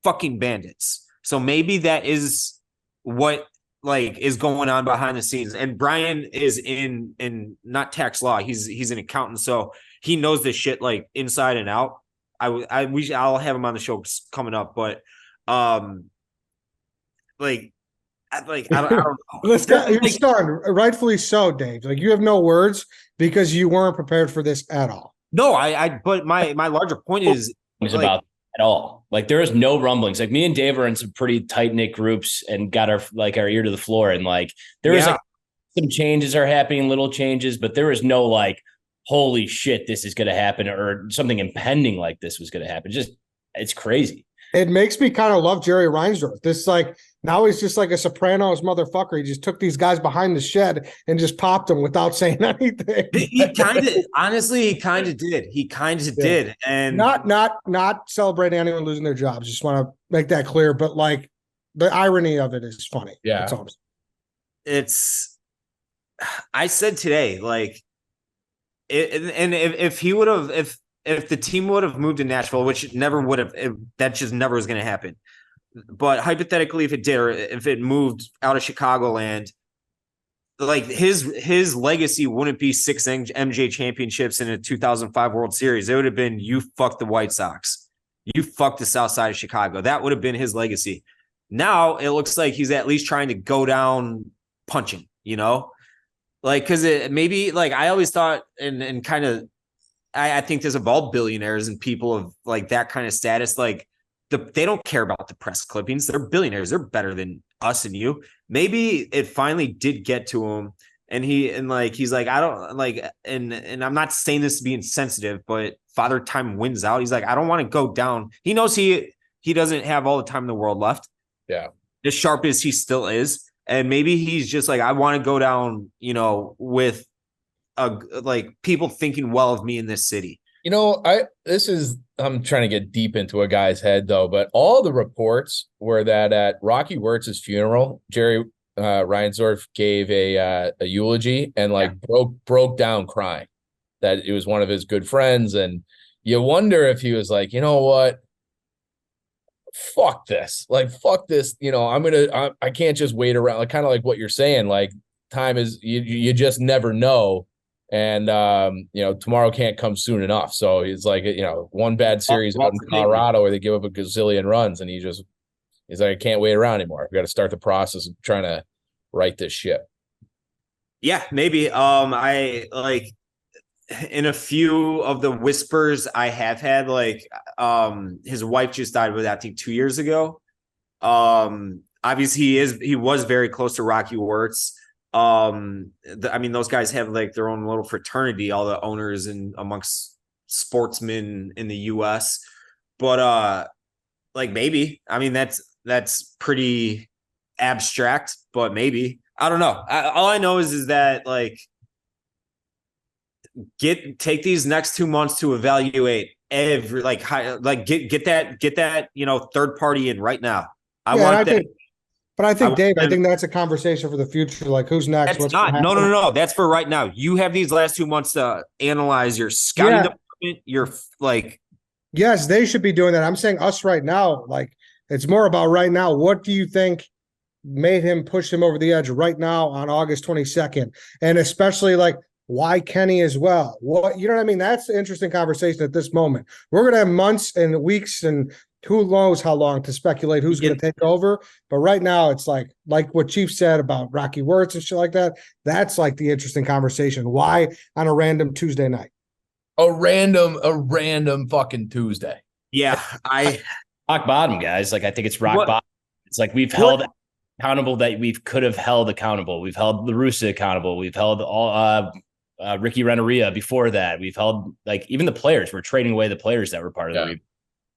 fucking bandits. So maybe that is what like is going on behind the scenes. And Brian is in not tax law. He's an accountant, so he knows this shit like inside and out. I'll have him on the show coming up, but I don't know. You're stunned, rightfully so, Dave. Like you have no words because you weren't prepared for this at all. No, but my larger point is about at all. Like there is no rumblings. Like me and Dave are in some pretty tight knit groups and got our ear to the floor. And like there was like some changes are happening, little changes, but there was no like, holy shit, this is going to happen or something impending like this was going to happen. Just it's crazy. It makes me kind of love Jerry Reinsdorf. This like now he's just like a Sopranos motherfucker. He just took these guys behind the shed and just popped them without saying anything. He kind of did. He kind of did. And not celebrating anyone losing their jobs. Just want to make that clear. But like the irony of it is funny. Yeah. I said today, like if he would have if the team would have moved to Nashville, which never would have, that just never was going to happen. But hypothetically, if it did, or if it moved out of Chicagoland, like his legacy wouldn't be 6 MJ championships in a 2005 World Series. It would have been, you fucked the White Sox. You fucked the South Side of Chicago. That would have been his legacy. Now it looks like he's at least trying to go down punching, you know? Like, because it maybe, like, I always thought, and kind of, I think there's of all billionaires and people of like that kind of status, like they don't care about the press clippings. They're billionaires. They're better than us and you. Maybe it finally did get to him, and he's like, I don't like, and I'm not saying this to be insensitive, but Father Time wins out. He's like, I don't want to go down. He knows he doesn't have all the time in the world left. Yeah, as sharp as he still is, and maybe he's just like, I want to go down, you know, with like people thinking well of me in this city. You know, I'm trying to get deep into a guy's head though, but all the reports were that at Rocky Wirtz's funeral, Jerry Reinsdorf gave a eulogy and like broke down crying that it was one of his good friends. And you wonder if he was like, you know what? Fuck this. Like, fuck this. You know, I can't just wait around. Like, kind of like what you're saying, like time is, you just never know. And, you know, tomorrow can't come soon enough. So he's like, you know, one bad series out in Colorado where they give up a gazillion runs. And he's like, I can't wait around anymore. I've got to start the process of trying to right this ship. Yeah, maybe. I like in a few of the whispers I have had, like, his wife just died with, I think 2 years ago. Obviously he was very close to Rocky Wirtz. I mean, those guys have like their own little fraternity, all the owners and amongst sportsmen in the US. But like maybe, I mean, that's pretty abstract, but maybe, I don't know. All I know is that like take these next 2 months to evaluate every get that, you know, third party in right now. But I think, Dave, I think that's a conversation for the future. Like, who's next? That's not. No. That's for right now. You have these last 2 months to analyze your scouting department. Your like. Yes, they should be doing that. I'm saying us right now. Like, it's more about right now. What do you think made him push him over the edge right now on August 22nd? And especially like, why Kenny as well? What, you know what I mean? That's the interesting conversation at this moment. We're going to have months and weeks and who knows how long to speculate who's going to take over. But right now it's like what Chief said about Rocky Wirtz and shit like that. That's like the interesting conversation. Why on a random Tuesday night? A random fucking Tuesday. Yeah, rock bottom, guys. Like I think it's rock bottom. It's like we've held accountable that we could have held accountable. We've held La Russa accountable. We've held all Ricky Renneria before that. We've held like even the players. We're trading away the players that were part of the reboot.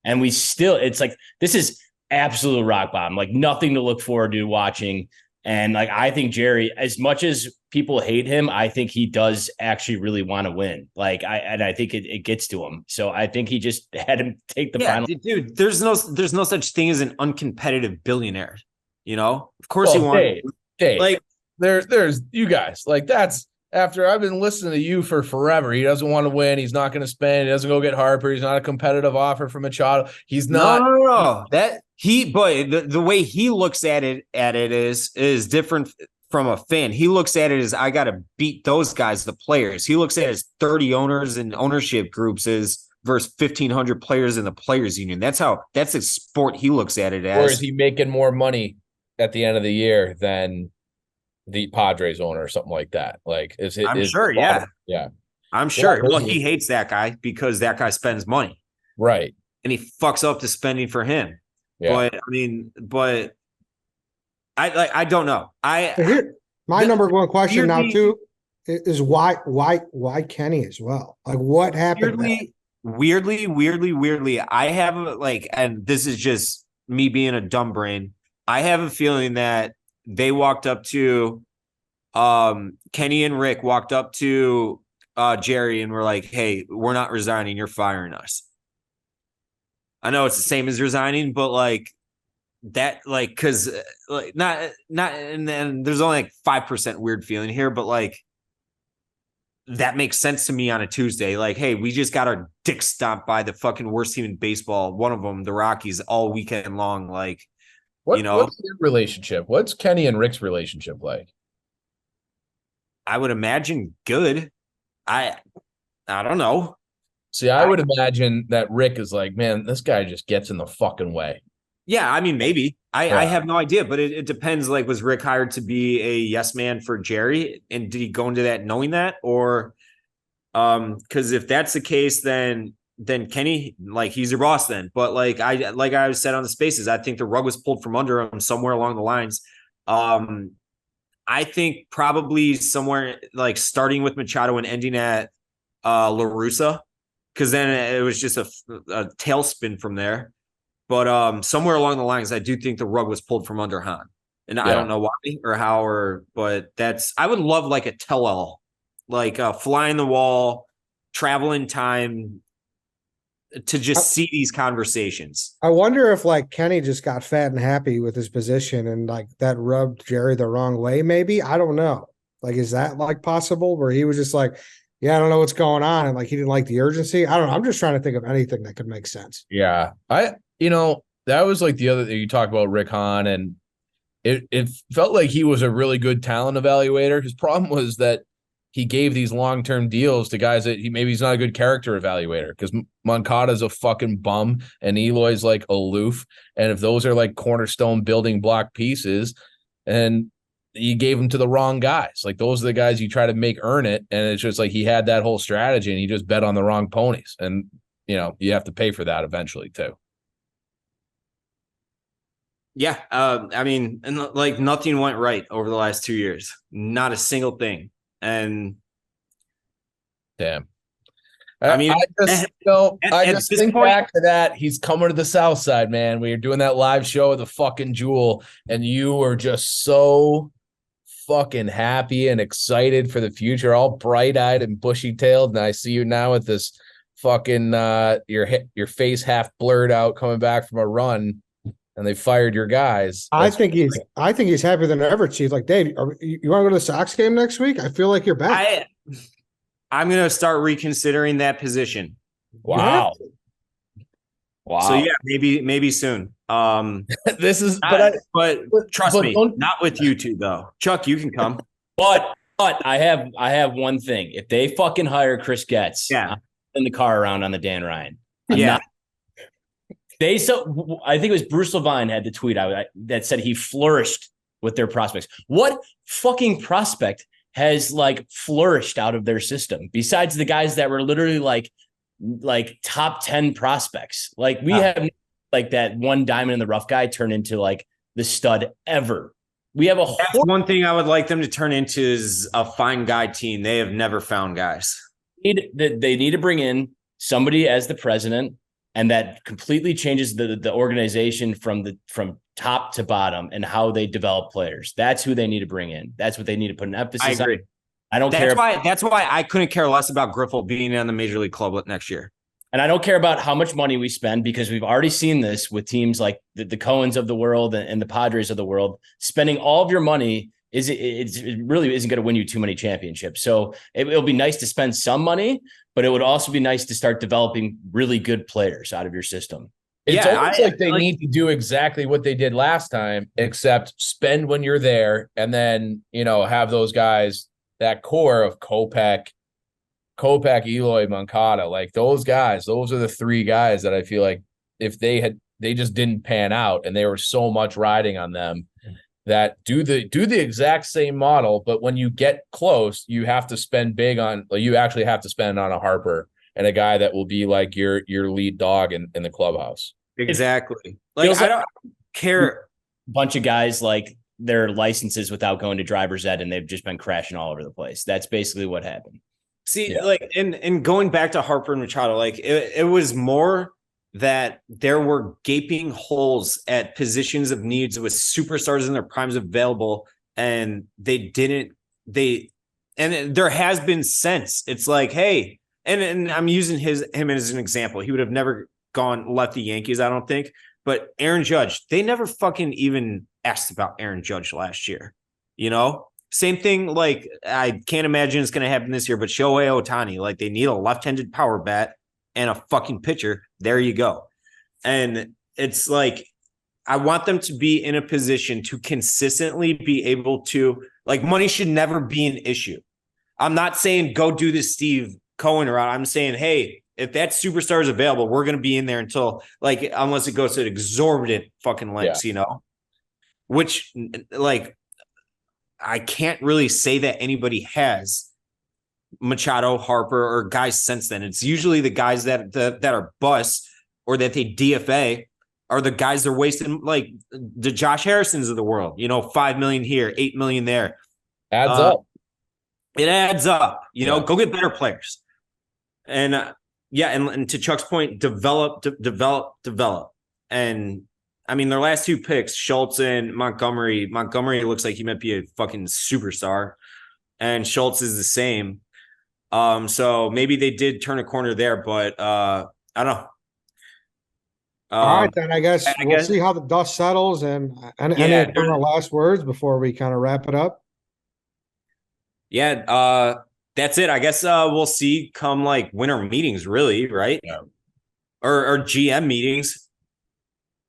And we still, it's like, this is absolute rock bottom, like nothing to look forward to watching. And like, I think Jerry, as much as people hate him, I think he does actually really want to win. Like, I think it gets to him. So I think he just had him take the final. Dude, there's no such thing as an uncompetitive billionaire. You know, of course he wants. Dave, like there's you guys like that's. After I've been listening to you for forever, he doesn't want to win. He's not going to spend. He doesn't go get Harper. He's not a competitive offer from Machado. He's not. No. But the way he looks at it is different from a fan. He looks at it as I got to beat those guys, the players. He looks at it as 30 owners and ownership groups as versus 1,500 players in the players union. That's a sport he looks at it as. Or is he making more money at the end of the year than the Padres owner or something like that? Like, I'm sure. Yeah. I'm sure. Yeah, well, he hates that guy because that guy spends money. Right. And he fucks up the spending for him. Yeah. But I don't know. My number one question now too is why Kenny as well? Like what happened? Weirdly, I have and this is just me being a dumb brain. I have a feeling that they walked up to Kenny and Rick walked up to Jerry and were like, hey, we're not resigning. You're firing us. I know it's the same as resigning, but like that, like, because like not and then there's only like 5% weird feeling here, but like that makes sense to me on a Tuesday. Like, hey, we just got our dick stomped by the fucking worst team in baseball. One of them, the Rockies, all weekend long. Like, what's their relationship? What's Kenny and Rick's relationship like? I would imagine good. I don't know. See, I would imagine that Rick is like, man, this guy just gets in the fucking way. Yeah, I mean, maybe. I have no idea, but it depends. Like, was Rick hired to be a yes man for Jerry? And did he go into that knowing that? Or because if that's the case, then Kenny, like, he's your boss then. But like I said on the spaces, I think the rug was pulled from under him somewhere along the lines. I think probably somewhere like starting with Machado and ending at La Russa, because then it was just a tailspin from there. But somewhere along the lines, I do think the rug was pulled from under Han. And I don't know why or how, but I would love like a tell-all, like a fly in the wall, travel in time to just see these conversations. I wonder if like Kenny just got fat and happy with his position and like that rubbed Jerry the wrong way. Maybe, I don't know. Like, is that like possible where he was just like, yeah, I don't know what's going on. And like, he didn't like the urgency. I don't know. I'm just trying to think of anything that could make sense. Yeah. That was like the other thing you talk about Rick Hahn, and it felt like he was a really good talent evaluator. His problem was that he gave these long-term deals to guys that he's not a good character evaluator, because Moncada's a fucking bum and Eloy's like aloof. And if those are like cornerstone building block pieces, and you gave them to the wrong guys, like those are the guys you try to make earn it. And it's just like he had that whole strategy and he just bet on the wrong ponies. And, you have to pay for that eventually too. Yeah. I mean, and like nothing went right over the last 2 years. Not a single thing. And damn. I mean, I just think back to that. He's coming to the South Side, man. We were doing that live show at the fucking Jewel, and you were just so fucking happy and excited for the future, all bright-eyed and bushy-tailed. And I see you now with this fucking your face half blurred out coming back from a run, and they fired your guys. I think he's happier than ever, Chief. Like, Dave, you want to go to the Sox game next week? I feel like you're back. I'm going to start reconsidering that position. Wow. So yeah, maybe soon. This is, but trust me, not with you two though. Chuck, you can come. But But I have one thing. If they fucking hire Chris Getz, Yeah. I'm in the car around on the Dan Ryan. Yeah. I think it was Bruce Levine had the tweet out that said he flourished with their prospects. What fucking prospect has like flourished out of their system besides the guys that were literally like top 10 prospects? Like we have like that one diamond in the rough guy turn into like the stud ever. We have That's one thing I would like them to turn into is a fine guy team. They have never found guys. They need to bring in somebody as the president, and that completely changes the organization from top to bottom and how they develop players. That's who they need to bring in. That's what they need to put an emphasis on. I don't care. That's why I couldn't care less about Griffel being on the Major League Club next year. And I don't care about how much money we spend, because we've already seen this with teams like the Coens of the world and the Padres of the world. Spending all of your money it really isn't going to win you too many championships. So it'll be nice to spend some money, but it would also be nice to start developing really good players out of your system. It's almost like they need to do exactly what they did last time, except spend when you're there, and then, have those guys, that core of Kopech, Eloy, Moncada, like those guys, those are the three guys that I feel like if they just didn't pan out, and they were so much riding on them, that do the exact same model, but when you get close, you have to spend big on, you actually have to spend on a Harper and a guy that will be like your lead dog in the clubhouse. Exactly. Like I don't care. Bunch of guys like their licenses without going to driver's ed, and they've just been crashing all over the place. That's basically what happened. See, like, and going back to Harper and Machado, like it was more that there were gaping holes at positions of needs with superstars in their primes available, and there has been sense. It's like, hey, and I'm using him as an example. He would have never left the Yankees, I don't think. But Aaron Judge, they never fucking even asked about Aaron Judge last year. Same thing. Like, I can't imagine it's going to happen this year, but Shohei Ohtani, like, they need a left-handed power bat and a fucking pitcher. There you go. And it's like, I want them to be in a position to consistently be able to, like, money should never be an issue. I'm not saying go do this Steve Cohen route. I'm saying, hey, if that superstar is available, we're going to be in there until, like, unless it goes to exorbitant fucking lengths, which, like, I can't really say that anybody has Machado, Harper, or guys since then. It's usually the guys that are busts or that they DFA are the guys they're wasting, like the Josh Harrisons of the world. $5 million here, $8 million there. Adds up. It adds up. Go get better players. And and to Chuck's point, develop. And I mean, their last two picks, Schultz and Montgomery. Montgomery looks like he might be a fucking superstar, and Schultz is the same. So maybe they did turn a corner there, but I don't know. All right, then I guess we'll see how the dust settles, and any our last words before we kind of wrap it up. Yeah, that's it. I guess we'll see come like winter meetings, really, right? Yeah. Or GM meetings.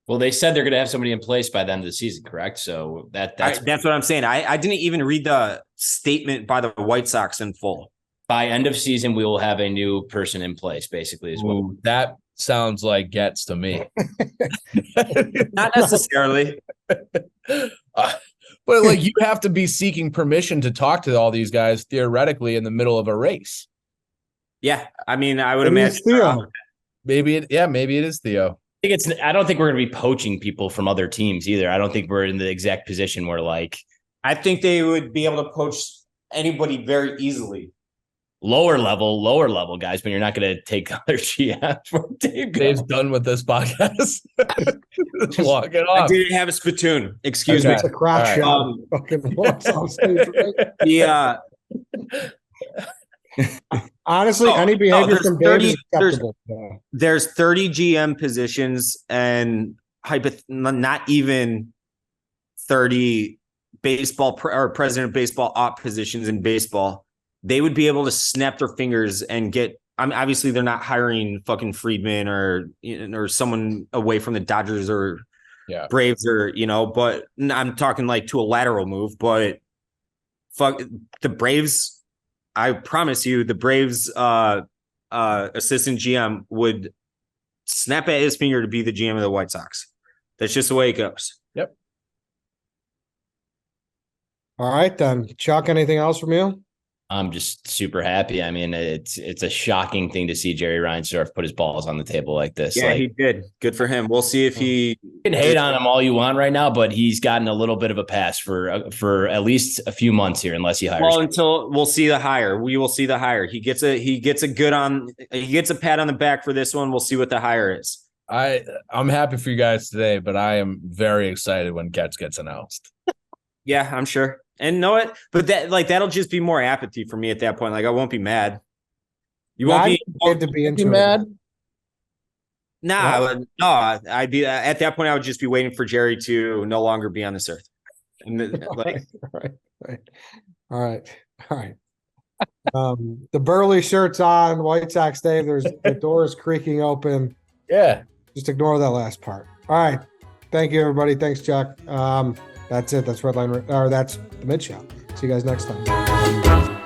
Well, they said they're going to have somebody in place by the end of the season, correct? So that's what I'm saying. I didn't even read the statement by the White Sox in full. By end of season, we will have a new person in place, basically, as well. Ooh, that sounds like Getz to me. Not necessarily. But like, you have to be seeking permission to talk to all these guys theoretically in the middle of a race. Yeah, I mean, I would imagine Theo. Maybe it is Theo. I don't think we're going to be poaching people from other teams either. I don't think we're in the exact position where, like, I think they would be able to poach anybody very easily. Lower level guys, but you're not going to take other GM from Dave. Dave's done with this podcast. Just walk it off. I didn't have a spittoon. Excuse me. It's a crack shot. Fucking walks on stage, right? Yeah. Honestly, any behavior from Dave is acceptable. There's 30 GM positions and not even 30 baseball or president of baseball op positions in baseball. They would be able to snap their fingers and get. Obviously, they're not hiring fucking Friedman or someone away from the Dodgers or Braves or but I'm talking like to a lateral move. But fuck the Braves. I promise you, the Braves assistant GM would snap at his finger to be the GM of the White Sox. That's just the way it goes. Yep. All right, then. Chuck, anything else from you? I'm just super happy. I mean, it's a shocking thing to see Jerry Reinsdorf put his balls on the table like this. Yeah, like, he did. Good for him. We'll see if he you can hate on him all you want right now, but he's gotten a little bit of a pass for at least a few months here, unless he hires. Well, until we'll see the hire. We will see the hire. He gets a pat on the back for this one. We'll see what the hire is. I'm happy for you guys today, but I am very excited when Getz gets announced. Yeah, I'm sure. And know it, but that'll just be more apathy for me at that point. Like I won't be mad. You won't be to be into mad. No, I'd be at that point. I would just be waiting for Jerry to no longer be on this earth. And like, All right. The Burley shirt's on. White Sox Dave. There's the doors creaking open. Yeah. Just ignore that last part. All right. Thank you, everybody. Thanks, Chuck. That's it. That's Redline, or that's the Mid Show. See you guys next time.